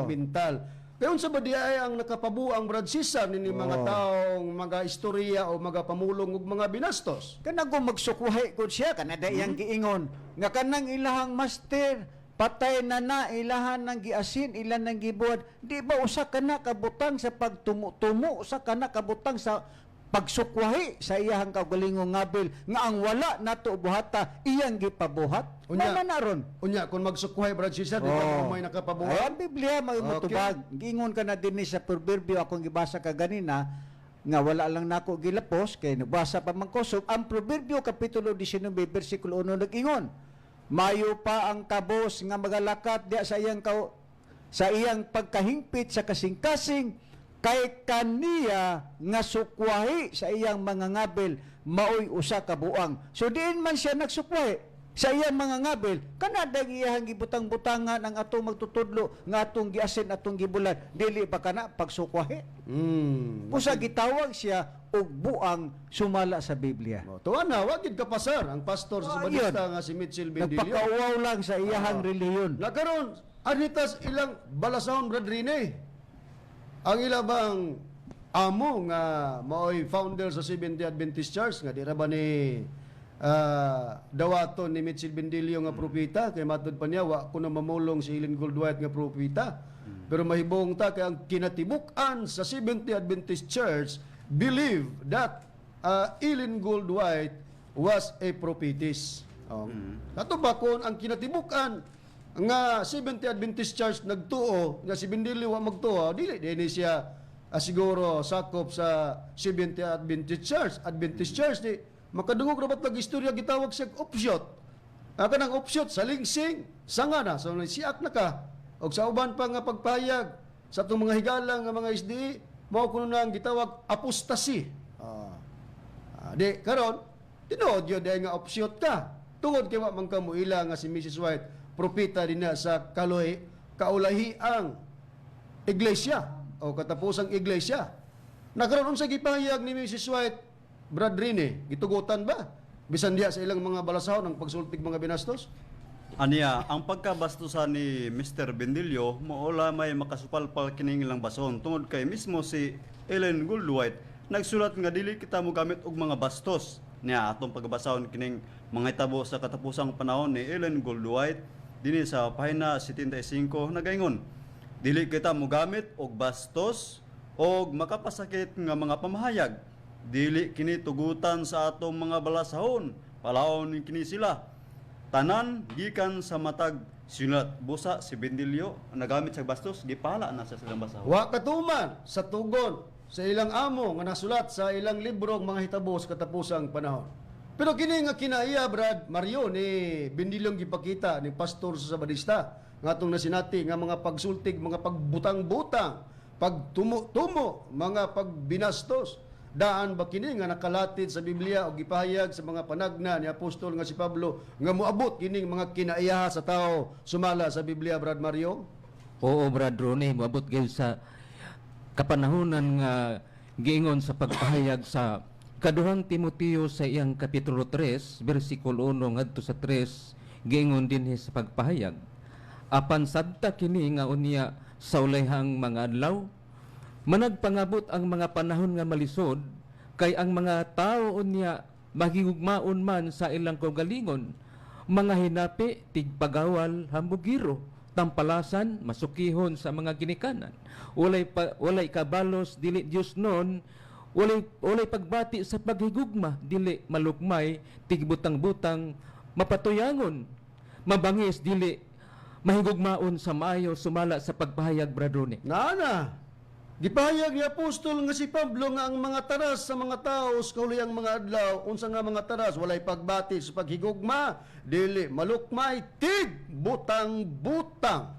mental. Kaya unsa ba diay ang nakapabuang Brad Cesar nini mga taong mga istorya o mga pamulong ug mga binastos? Kanang kung magsukuhay ko siya kanada iyang giingon nga kanang ilahang master patay na ilahan ng giasin ilan ng gibuhat di ba usa kana kabutang sa pagtumo-tumo usa kana kabutang sa pagsukwahi sa iyang kaugalingong ngabil nga ang wala nato buhata iyang gipabuhat. Unya. Mao na ron. Unya kung magsukwahay brad Cesar, di ba may Ay, nakapabuhat? ang Biblia may mutubag. Gingon ka na din sa proverbio akong gibasa ka ganina nga wala lang nako gilapos kay nabasa pa man kusog. Ang proverbio kapitulo 19 bersikulo 1 nag-ingon, mayo pa ang kabos nga magalakat diya sa iyang pagkahingpit sa kasing-kasing kay kaniya nga sukwahi sa iyang mga ngabil maoy usa ka buang. So diin man siya nagsukwahi sa iyang mga ngabil, kanada iyang gibutang-butangan ang atong magtutudlo nga atong giasin atong gibulan, dili pa kana pagsukwahi. Kusa gitawag siya og buang sumala sa Biblia. Tuwa na, wag gid ka pasar ang pastor sa Sabadista nga si Mitchell Bendilio. Nagpakauaw lang sa iyang reliyon. Nakaroon, anitas ilang balasahon Brad Rene. Ang ilabang amo nga maoy founder sa Seventh-day Adventist Church nga di ra ba ni dawaton ni Mitchell Bendilio nga propeta kay matud pa niya wa ko na mamulong si Ellen Goldwhite nga propeta. Pero mahibong ta kay ang kinatibuk-an sa Seventh-day Adventist Church believe that Ellen Goldwhite was a prophetess. Kato ba kung ang kinatibuk-an nga Seventh-day Adventist Church nagtuo nga si Bendilio wa magtuo, dili dinhi siya siguro sakop sa Seventh-day Adventist Church di makadungog rabat lag istorya gitawag siya opsyot. Kanang opsyot sa lingsing sanga na so siak na ka og sa uban pa nga pagpahayag sa atong mga higala nga mga SDE mao kuno na ang gitawag apostasy. Di karon tinuod yun dahil nga opsyot ka tungod kay wa man ka muila nga si Mrs. White propeta din na sa kaulahi ang iglesia o katapusang iglesia. Nagkaroon sa gipahayag ni Mrs. White, Brad Rene, gitugutan ba? Bisan diya sa ilang mga balasahon ng pagsultig mga binastos? Aniya, ang pagkabastusan ni Mr. Bendilio, moula may makasupalpal kining ilang bason. Tungod kay mismo si Ellen Goldwhite, nagsulat nga dili kita mo gamit og mga bastos. Niya, atong pagbasahon kining mga itabo sa katapusang panahon ni Ellen Goldwhite, dini sa pahina 75, nagaingon, dili kita mo gamit og bastos og makapasakit nga mga pamahayag. Dili kini tugutan sa atong mga balasahon, palawon kini sila. Tanan gikan sa matag sinulat busa si Bendilio nagamit sa bastos gipala na sa silang basahon. Wa katuman sa tugon sa ilang amo nga nasulat sa ilang libro mga hitabo sa katapusang panahon. Pero kini nga kinaiya Brad Mario ni Bendilio gipakita ni pastor sa Sabadista nga atong nasinati nga mga pagsultig, mga pagbutang-butang, pagtumo-tumo, mga pagbinastos. Daan ba kini nga nakalatid sa Biblia o gipahayag sa mga panagna ni apostol nga si Pablo nga moabot kining mga kinaiyaha sa tao sumala sa Biblia, Brad Mario? Oo, Brad Ronnie, moabot gyud sa kapanahonan nga giingon sa pagpahayag sa kaduhang Timoteo sa iyang kapitulo 3, bersikulo 1 ngadto sa 3, giingon dinhi sa pagpahayag. Apan sadta kini nga unya sa ulayhang mga adlaw, managpangabot ang mga panahon nga malisod, kay ang mga tao unya magigugmaon man sa ilang kaugalingon, mga hinapi, tigpagawal, hambugiro, tampalasan, masukihon sa mga ginikanan. Walay kabalos, dili Diyos non, walay pagbati sa paghigugma, dili malukmay, tigbutang-butang, mapatuyangon, mabangis, dili mahigugmaon sa maayo sumala sa pagpahayag, Bradrone. Nana, gipahayag ni apostol nga si Pablo nga ang mga taras sa mga tao sa kahuliyang mga adlaw, unsa nga mga taras, walay pagbati sa paghigugma, dili malukmay, tig butang-butang.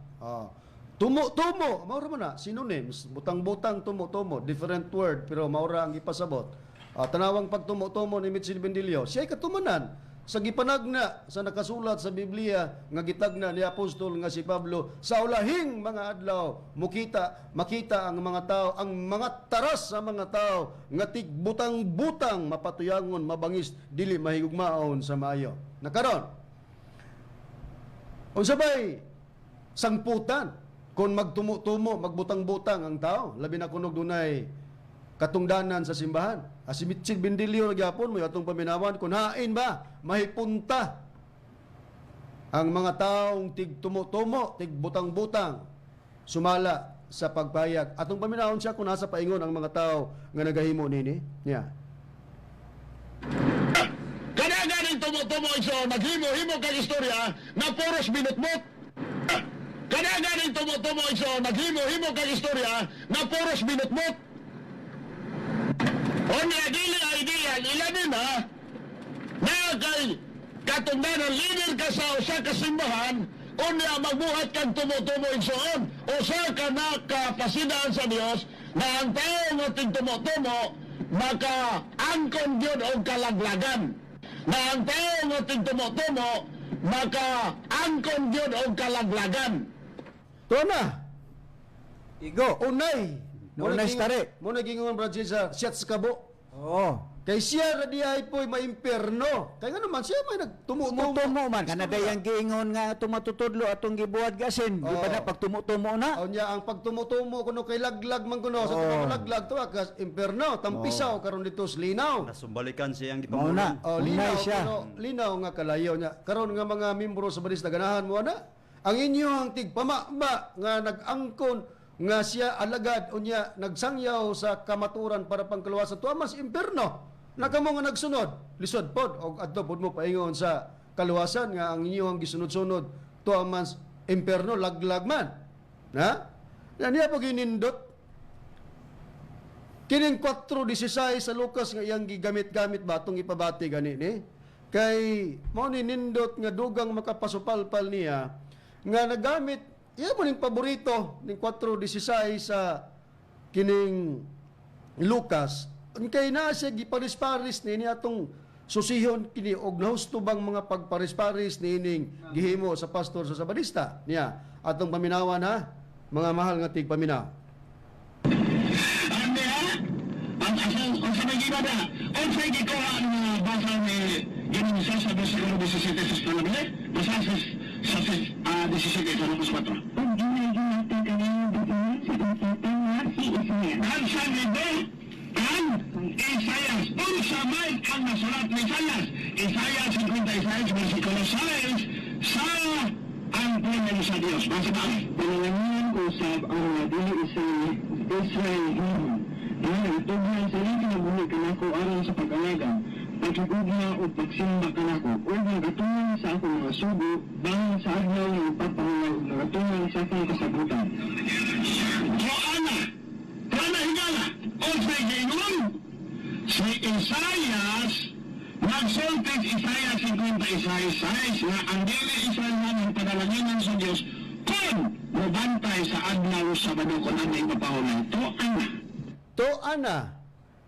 Tumo-tumo, maura man na, synonyms, butang-butang, tumo-tumo, different word, pero maura ang ipasabot. Tanawang pagtumo-tumo ni Mitchell Bendilio, siya'y katumanan sa gipanagna sa nakasulat sa Biblia nga gitagna ni apostol nga si Pablo sa ulahing mga adlaw makita ang mga tao, ang mga taras sa mga tao nga tigbutang-butang, mapatuyangon, mabangis, dili mahigugmaon sa maayo. Nakaron unsabay sangputan kung magtumo-tumo, magbutang-butang ang tao, labi na kunog dunay katungdanan sa simbahan. Si Mitchell Bendilio nagyapon mo atong paminawan kung hain ba mahipunta ang mga taong tig tumo-tumo, tig butang-butang sumala sa pagpayag. Atong paminahon siya kung nasa paingon ang mga tao nga nagahimo nini. Yeah. Kadaganing tumo-tumo iso, naghimo-himo kang istorya na puros binutmot. Kadaganing tumo-tumo iso, naghimo-himo kang istorya na puros binutmot. O niya, dili idea, ilanin ha, na kay katungdanan leader ka sa usa ka simbahan, o niya magbuhat kang tumo-tumo isoon, usa ka na kapasidaan sa Dios, na ang tao nga tigtumo-tumo, maka-angkon yun o kalaglagan. Na ang tao nga tigtumo-tumo, maka-angkon yun o kalaglagan. Tuwa na. Igo. Unay. Unay stare. Muna gingon Brad Cesar, siyat sa kabo. Oo. Kay siya na diay po'y maimperno. Kaya nga naman siya may nagtumutumo. Tumutumo man. Kanada yung giingon nga tumatutudlo atong gibuhat gasin. Di ba na pag tumutumo na? O niya, ang pagtumutumo kuno kay laglag man kuno. Sa laglag to kas imperno, tampisaw karon dito sa linaw. Nasumbalikan siyang Mauna. gipamulan. Oh, linaw Unay siya. kuno, linaw nga kalayo niya. Karon nga mga membro sa Badista ganahan mo na. Ang inyong tigpamaba nga nag-angkon nga siya alagad unya nagsangyaw sa kamaturan para pangkaluwasan to mas imperno. Nakamo nga nagsunod, lisod pod og adto pod mo paingon sa kaluwasan nga ang inyong gisunod-sunod to mas imperno laglag man. Ha? Yan niya pag inindot. Kining 4:16 sa Lucas nga iyang gigamit-gamit ba atong ipabati gani ni? Kay mao ni nindot nga dugang makapasupalpal niya nga nagamit iya mo ning paborito ning 4:16 sa kining Lucas. Kay na siya giparis-paris ni atong susihon kini og nahusto bang mga pagparis-paris ni ining gihimo sa pastor sa Sabadista niya atong paminawan ha mga mahal nga tigpaminaw. Ande ha? Ang sa may gibada, ang sa gikuha ang basa ni Ginong sa versikulo 17 sa Panabili, basa sa 17 sa Lucas 4. Ang ginagawa si Isaiah. Ang sa libo, ang Isaiah. Kung sa may ang nasulat ni Isaiah 56, versikulo 6, sa ang puno sa Diyos. Basa ba? Pinanganyan ko sa ang dili Israel himo. Tugyan sa liyo kinabuhi kanako aron sa pag-alaga, pagkigugma o pagsimba kanako, o nagatungan sa akong mga sugo, bang sa agnaw ng ipapangalaw, nagatungan sa akong kasabutan. Joanna, Pana Higala, o sa Gingon, si Isaias, nagsultis Isaias 56 na ang dili Israel namin padalanginan sa Diyos, kung mabantay sa agnaw sa badukon ang ipapahulay. To ana,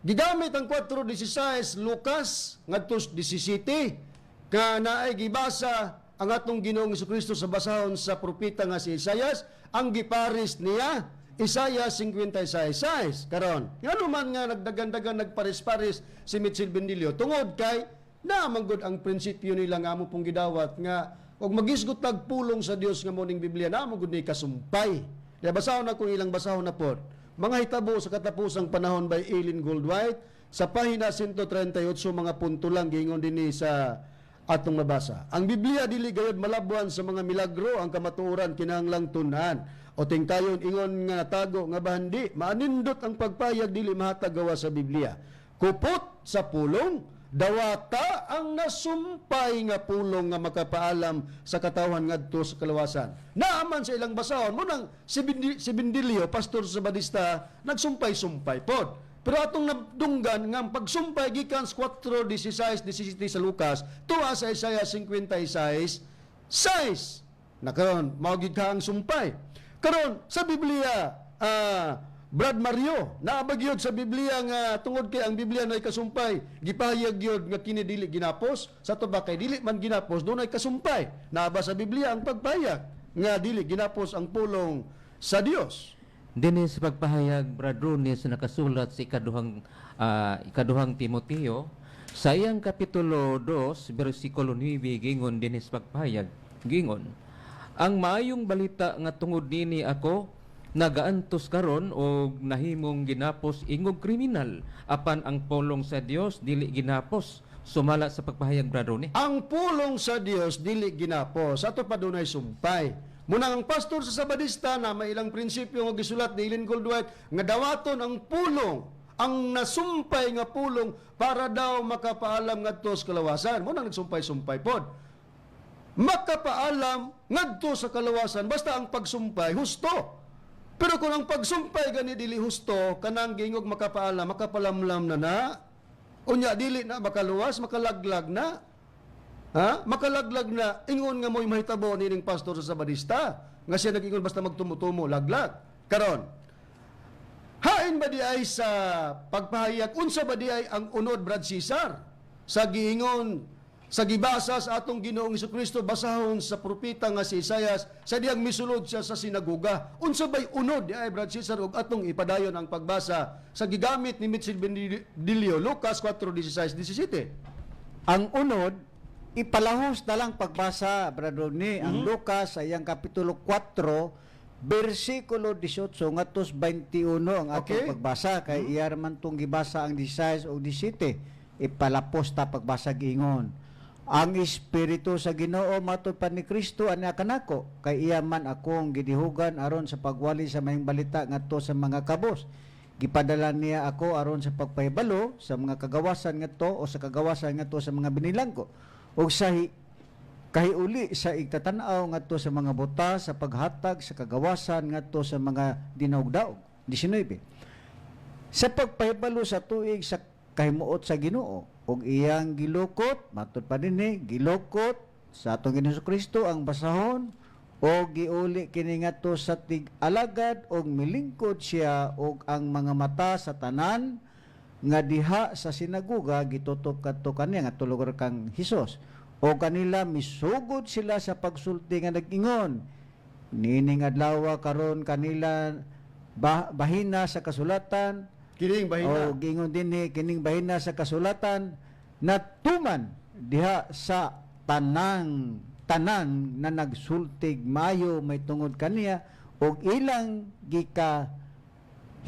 gigamit ang 4:16 Lucas ngadto 17 nga naay gibasa ang atong Ginoong Jesucristo sa basahon sa propeta nga si Isaias, ang giparis niya Isaiah 56:6 karon. Ngano man nga nagdagan-dagan nagparis-paris si Mitchell Bendilio tungod kay namanggod ang prinsipyo nila nga amo pong gidawat nga og magisgot tagpulong sa Dios nga moning Biblia namanggod ni kasumpay. Diya basahon ako ilang basahon na pod. Mga hitabo sa katapusang panahon by Eileen Goldwhite sa pahina 138 mga punto lang gingon dinhi sa atong mabasa. Ang Biblia dili gayud malabuan sa mga milagro ang kamatuoran kinahanglang tun-an. O tingkayon ingon nga natago nga bahandi maanindot ang pagpayag dili mahatag gawa sa Biblia. Kupot sa pulong dawata ang nasumpay nga pulong nga makapaalam sa katawhan ngadto sa kalawasan. Naaman sa ilang basahon mo nang si Bendilio, pastor sa Badista, nagsumpay-sumpay pod. Pero atong nabdunggan nga pagsumpay gikan sa 4:16-17 sa Lucas tuwa sa Isaiah 56:6 nakaron mao gid ka ang sumpay. Karon sa Biblia Brad Mario, naabagyod sa Biblia nga tungod kay ang Biblia nay kasumpay, gipahayag gyud nga kini dili ginapos, sa to ba kay dili man ginapos dunay kasumpay. Naaba sa Biblia ang pagpayag nga dili ginapos ang pulong sa Dios. Dinhi sa pagpahayag Brad Rones nakasulat sa ikaduhang Timoteo sa iyang kapitulo 2 bersikulo 9 gingon dinhi sa pagpahayag gingon ang maayong balita nga tungod nini ako nagaantos karon og nahimong ginapos ingog kriminal apan ang pulong sa Dios dili ginapos sumala sa pagpahayag Brad Ronnie. Ang pulong sa Dios dili ginapos ato pa dunay sumpay. Muna ang pastor sa Sabadista na may ilang prinsipyo nga gisulat ni Ellen Goldwhite nga dawaton ang pulong, ang nasumpay nga pulong para daw makapaalam ngadto sa kalawasan. Muna nagsumpay-sumpay pod. Makapaalam ngadto sa kalawasan basta ang pagsumpay husto. Pero kung ang pagsumpay gani dili husto, kanang gingog makapaalam, makapalamlam na. Unya dili na makaluwas, makalaglag na. Ha? Makalaglag na, ingon nga mo'y mahitabo nining pastor sa Sabadista. Nga siya nag-ingon basta magtumutumo, laglag. Karon, hain ba di ay sa pagpahayag, unsa ba di ay ang unod, Brad Cesar? Sa giingon, sa gibasa sa atong Ginoong Jesucristo, basahon sa propeta nga si Isaias, sa diyang misulod siya sa sinagoga. Unsa ba'y unod di ay, Brad Cesar, ug atong ipadayon ang pagbasa sa gigamit ni Mitchell Benedilio, Lucas 4:16-17. Ang unod, ipalahos na lang pagbasa, Brother Rodney, ang Lucas ayang kapitulo 4, versikulo 18 ngatos 21 ang atong pagbasa kay iyarman tong gibasa ang 16 o 17. Ipalapos ta pagbasa giingon. Ang espiritu sa Ginoo matud pa ni Kristo ani kanako kay iya man akong gidihugan aron sa pagwali sa mayong balita ngadto sa mga kabos. Gipadala niya ako aron sa pagpahibalo sa mga kagawasan ngadto o sa kagawasan ngadto sa mga binilanggo ug sa kahiuli sa igtatanaw ngadto sa mga buta sa paghatag sa kagawasan ngadto sa mga dinawdaog. 19. Sa pagpahibalo sa tuig sa kahimuot sa Ginoo ug iyang gilukot matud pa dinhi gilukot sa atong Ginoong Kristo ang basahon o giuli kini ngadto sa tig-alagad og milingkod siya og ang mga mata sa tanan nga diha sa sinagoga gitutok kadto kaniya nga tulugar kang Hesus o kanila misugod sila sa pagsulti nga nag-ingon nining adlaw karon kanila bahina sa kasulatan kining bahina o gingon dinhi kining bahina sa kasulatan natuman diha sa tanan na nagsultig mayo may tungod kaniya og ilang gika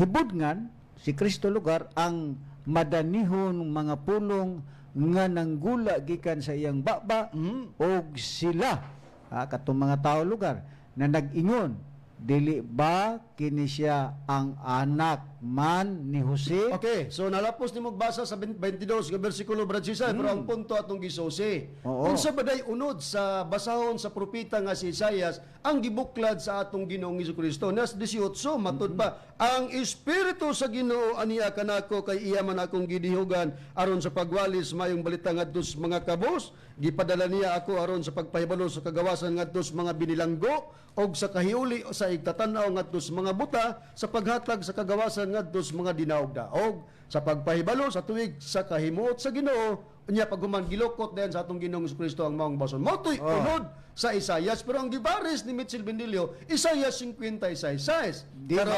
hibudngan si Kristo lugar ang madanihon mga pulong nga nanggula gikan sa iyang baba og sila katong mga tao lugar na nag-ingon dili ba kini siya ang anak man ni Jose? Okay, so nalapos ni magbasa sa 22 nga bersikulo, Brad Cesar, pero ang punto atong gisusi. Unsa ba day unod sa basahon sa propeta nga si Isaias ang gibuklad sa atong Ginoong Jesucristo? Nas 18 matud pa, ang espiritu sa Ginoo aniya kanako kay iya man akong gidihugan aron sa pagwalis mayong balita ngadto sa mga kabos, gipadala niya ako aron sa pagpahibalo sa kagawasan ngadto sa mga binilanggo og sa kahiuli sa igtatanaw ngadto sa mga buta sa paghatag sa kagawasan ngadto sa mga dinaog-daog sa pagpahibalo sa tuig sa kahimuot sa Ginoo unya paghuman gilukot dayon sa atong Ginoong Jesucristo ang maong bason motoy unod sa Isaias pero ang gibaris ni Mitchell Benedilio Isaias 56:6 pero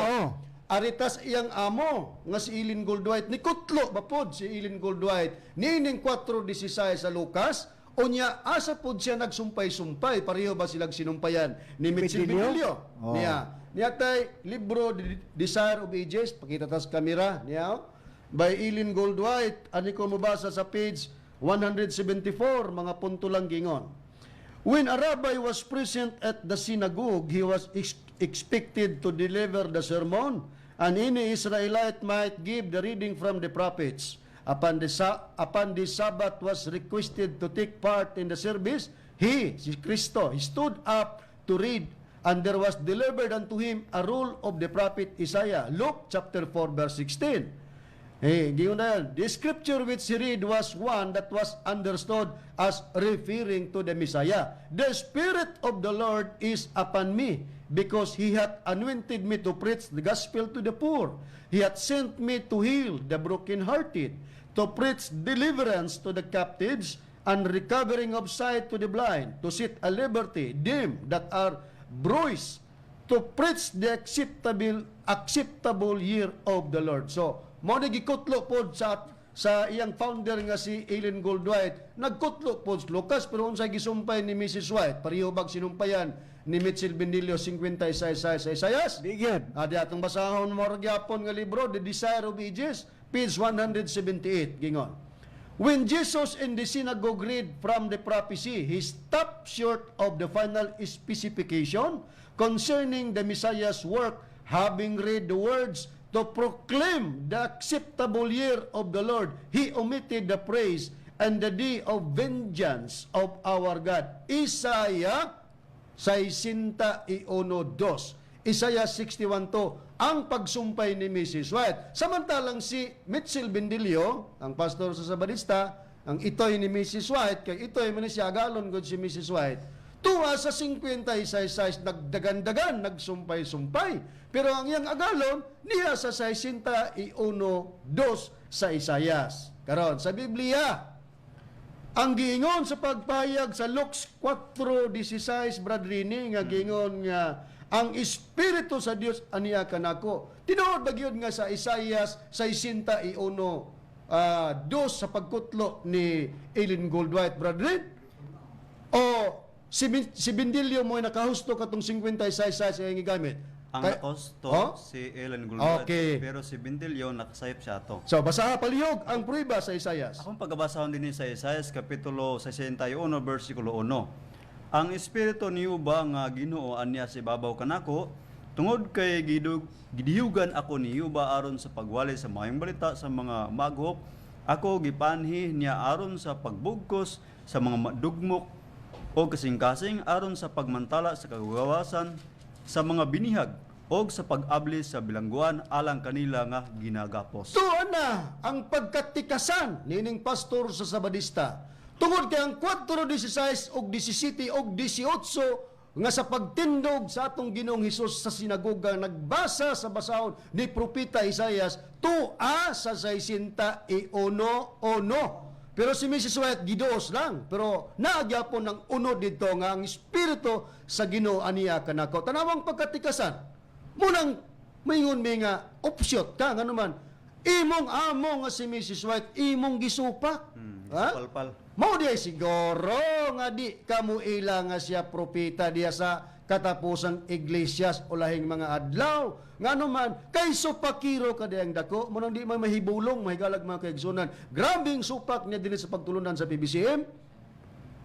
aritas iyang amo nga si Ellen Goldwhite ni kutlo bapod si Ellen Goldwhite nining 4:16 sa Lucas unya asa pod siya nagsumpay-sumpay pareho ba silang sinumpayan ni Mitchell Benedilio niya tay libro Desire of Ages pakita tas kamera niya by Ellen Goldwhite ani ko mabasa sa page 174 mga punto lang gingon. When a rabbi was present at the synagogue he was expected to deliver the sermon and any Israelite might give the reading from the prophets. Upon the Sabbath was requested to take part in the service, si Kristo, he stood up to read, and there was delivered unto him a rule of the prophet Isaiah. Luke chapter 4 verse 16. The scripture which he read was one that was understood as referring to the Messiah. The Spirit of the Lord is upon me, because he hath anointed me to preach the gospel to the poor. He hath sent me to heal the brokenhearted, to preach deliverance to the captives, and recovering of sight to the blind, to set at liberty them that are bruised, to preach the acceptable year of the Lord. So, mo na gikutlo pod sa iyang founder nga si Ellen Goldwhite, nagkutlo pod Lucas, pero unsay gisumpay ni Mrs. White, pareho bag sinumpayan ni Mitchell Benedilio 56 sa Isaias? Bigyan. Adi atong basahon mo gyapon nga libro, The Desire of Ages, page 178, gingon. When Jesus in the synagogue read from the prophecy, he stopped short of the final specification concerning the Messiah's work, having read the words to proclaim the acceptable year of the Lord. He omitted the praise and the day of vengeance of our God. Isaiah 61:2. Isaiah 61:2, ang pagsumpay ni Mrs. White. Samantalang si Mitchell Bendilio, ang pastor sa Sabadista, ang itoy ni Mrs. White, kay itoy man siya agalon gud si Mrs. White, tuwa sa 56 nagdagan-dagan, nagsumpay-sumpay. Pero ang iyang agalon, niya sa 61:2 sa Isayas. Karon, sa Biblia, ang giingon sa pagpayag sa Luke 4:16, Brad Rini, nga giingon nga, ang Espiritu sa Dios aniya kanako. Tinuod ba gyud nga sa Isayas 61:2 sa pagkutlo ni Ellen Goldwhite, Brad Rin? O si Bendilio mo nakahusto katong 56 sa iyang gigamit? Ang nakosto si Ellen Goldwhite, Okay. pero si Bendilio nakasayop siya ato. So, basaha palihog ang prueba sa Isayas. Akong pagbabasahon din sa Isaias kapitulo 61 bersikulo 1. Ang espiritu niyo ba nga Ginoo anya sa ibabaw kanako, tungod kay gidiyugan ako niyo ba aron sa pagwali sa maayong balita sa mga maghop, ako gipanhi niya aron sa pagbugkos sa mga madugmok o kasing-kasing, aron sa pagmantala sa kagawasan sa mga binihag o sa pag-abli sa bilangguan alang kanila nga ginagapos. Tuan na ang pagkatikasan nining pastor sa Sabadista. Tungod kay ang 4:16 og 17 og 18 nga sa pagtindog sa atong Ginoong Hesus sa sinagoga, nagbasa sa basahon ni propeta Isaias tua sa 61:1. Pero si Mrs. White gidoos lang, pero naagyapon ng uno dito nga ang espiritu sa Ginoo aniya kanako. Tanawang pagkatikasan, munang maingon mi nga opsyot ka nga naman, imong amo nga si Mrs. White, imong gisupak. Ha? Palpal. Mao diay siguro nga di kamo ila nga siya propeta diya sa katapusang iglesias o lahing mga adlaw. Ngano man, kay supakiro ka diyang dako, munang di man mahibulong, mahigalag mga kaigsunan. Grabing supak niya din sa pagtulunan sa PBCM.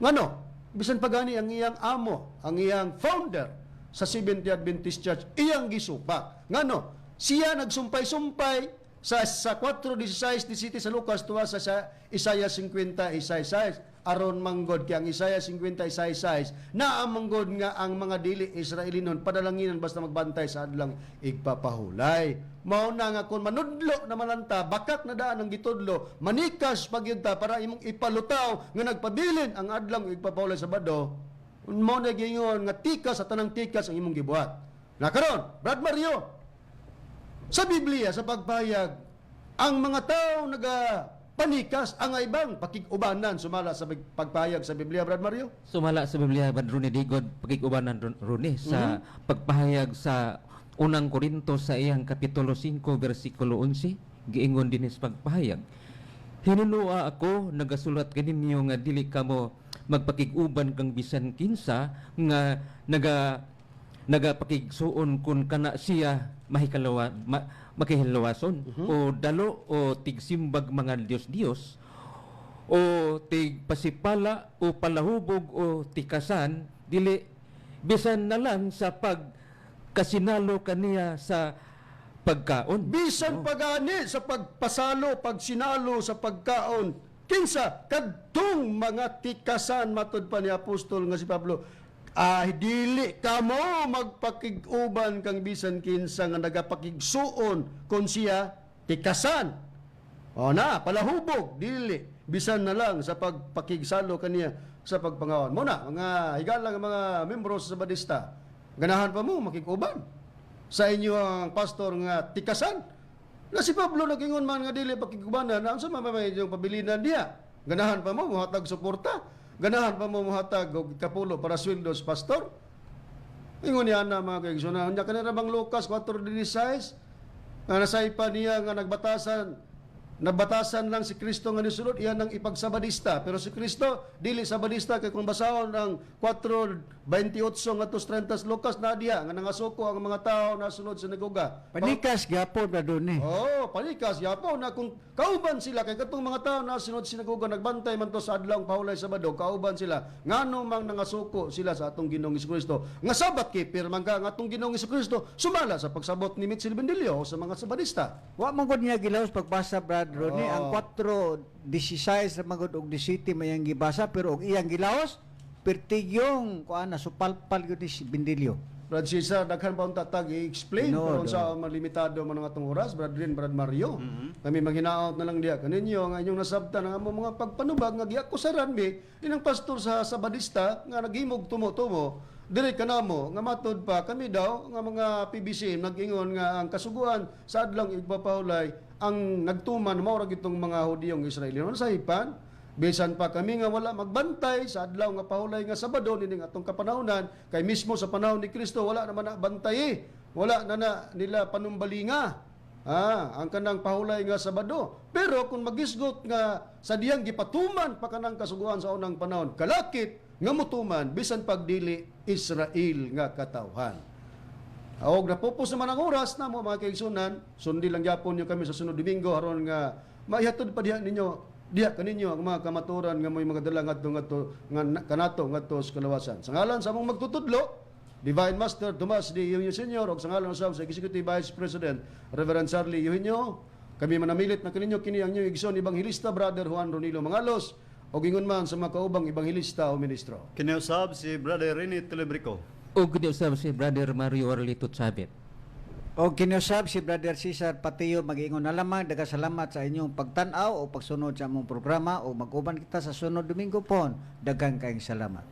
Ngano, bisan pagani ang iyang amo, ang iyang founder sa Seventh-day Adventist Church, iyang gisupak. Ngano, siya nagsumpay-sumpay sa 4:16 sa Lucas tuwa sa Isaiah 50:16 aron manggod kay ang Isaiah 50:16 naa manggod nga ang mga dili Israelinon padalanginan basta magbantay sa adlang igpapahulay. Mao na nga kun manudlo naman anta, bakak na daan ang gitudlo, manikas pagyud ta para imong ipalutaw nga nagpabilin ang adlang igpapahulay sa Bado. Mao na gingon nga tikas sa tanang tikas ang imong gibuhat. Na karon, Brad Mario, sa Biblia, sa pagpahayag, ang mga tao panikas ang ibang pakigubanan sumala sa pagpahayag sa Biblia, Brad Mario? Sumala sa Biblia, Brad Rune, digod pakigubanan Rune sa pagpahayag sa unang Korinto sa iyang kapitulo 5, versikulo 11, giingon din sa pagpahayag. Hinunua ako, nagasulat kaninyo nga dili kamo magpakiguban kang bisan kinsa nga nagapakigsuon kun kana siya makihilawason o dalo o tigsimbag mga Diyos o tigpasipala o palahubog o tikasan dili bisan na lang sa pagkasinalo kaniya sa pagkaon. Bisan pagani sa pagpasalo, pagsinalo sa pagkaon. Kinsa kadtong mga tikasan matud pa ni apostol nga si Pablo, dili kamo magpakiguban kang bisan kinsa nga nagapakigsuon kon siya tikasan. O na, palahubog, dili. Bisan na lang sa pagpakigsalo kaniya sa pagpangawon. Muna, mga higala nga mga membro sa Sabadista, ganahan pa mo makiguban sa inyo ang pastor nga tikasan. Na si Pablo nagingon man nga dili pakigubanan, ang sa mamay yung pabilinan diya. Ganahan pa mo, muhatag suporta. Ganahan pa mo muhatag og kapulo para sweldo sa pastor. Ingon niya na mga kaigsunan. Nya kanina bang Lucas 4:16 nga nasaypa niya nga nagbatasan nabatasan lang si Kristo nga nisulod iyan ang ipagsabadista, pero si Kristo dili sabadista kay kung basahon ang 4:28 ngadto 30 Lucas na diha nga nangasuko ang mga tao nasunod sa sinagoga. Panikas gyapon na doon eh. Oh, panikas yapo na kung kauban sila kay katong mga tao nasunod sa sinagoga nagbantay man to sa adlaw pahulay Sabado, kauban sila ngano mang nangasuko sila sa atong Ginoong Hesukristo. Nga sabat keeper man ka nga atong Ginoong Hesukristo sumala sa pagsabot ni Mitchell Bendilio sa mga sabadista. Wa man gud niya gilaos pagbasa Brad Ronnie, ang Oh. 4:16 ra magud og 17 mayang gibasa pero og iyang gilaos pertigyong kuan na supalpal gyud ni si Bendilio. Brad Cesar, daghan pa ang tatag i-explain No, kung sa malimitado man ang atong oras, Brad Rin, Brad Mario. Kami maghinaot na lang diya kaninyo nga inyong nasabtan ang among mga pagpanubag nga giakusaran bi inang pastor sa Sabadista nga naghimog tumo-tumo dili kanamo nga matud pa kami daw nga mga PBC nag-ingon nga ang kasuguan sa adlang igpapahulay ang nagtuman mao ra gitong mga Hudiyong Israelino sa hipan. Bisan pa kami nga wala magbantay sa adlaw nga pahulay nga Sabado nining atong kapanahonan kay mismo sa panahon ni Kristo wala naman na bantay. Wala na nila panumbalinga. Ang kanang pahulay nga Sabado. Pero kung magisgot nga sa diyang gipatuman pa kanang kasuguan sa unang panahon, kalakit nga mutuman bisan pagdili Israel nga katawhan. Og napupos naman ang oras na mo mga kaigsunan, sundi lang gyapon niyo kami sa sunod Domingo aron nga maihatod pa diha kaninyo ang mga kamaturan nga may mga dala ngadto nga kanato ngadto sa kalawasan. Sa ngalan sa among magtutudlo, Divine Master Tomas D. Eugenio Sr. o sa ngalan sa Executive Vice President Reverend Charlie Eugenio, kami manamilit na kaninyo kini ang inyong igsoon Ebanghilista Brother Juan Ronilo Mangalos o gingon man sa mga kaubang Ebanghilista o ministro. Kiniusab si Brother Rene Telebrico. Ug giniusab si Brother Mario Warlito Sabit. O kiniusab si Brother Cesar Patiyo mag-ingon na lamang daghang sa inyong pagtan-aw o pagsunod sa among programa o mag-uban kita sa sunod Domingo pon. Daghang kaayong salamat.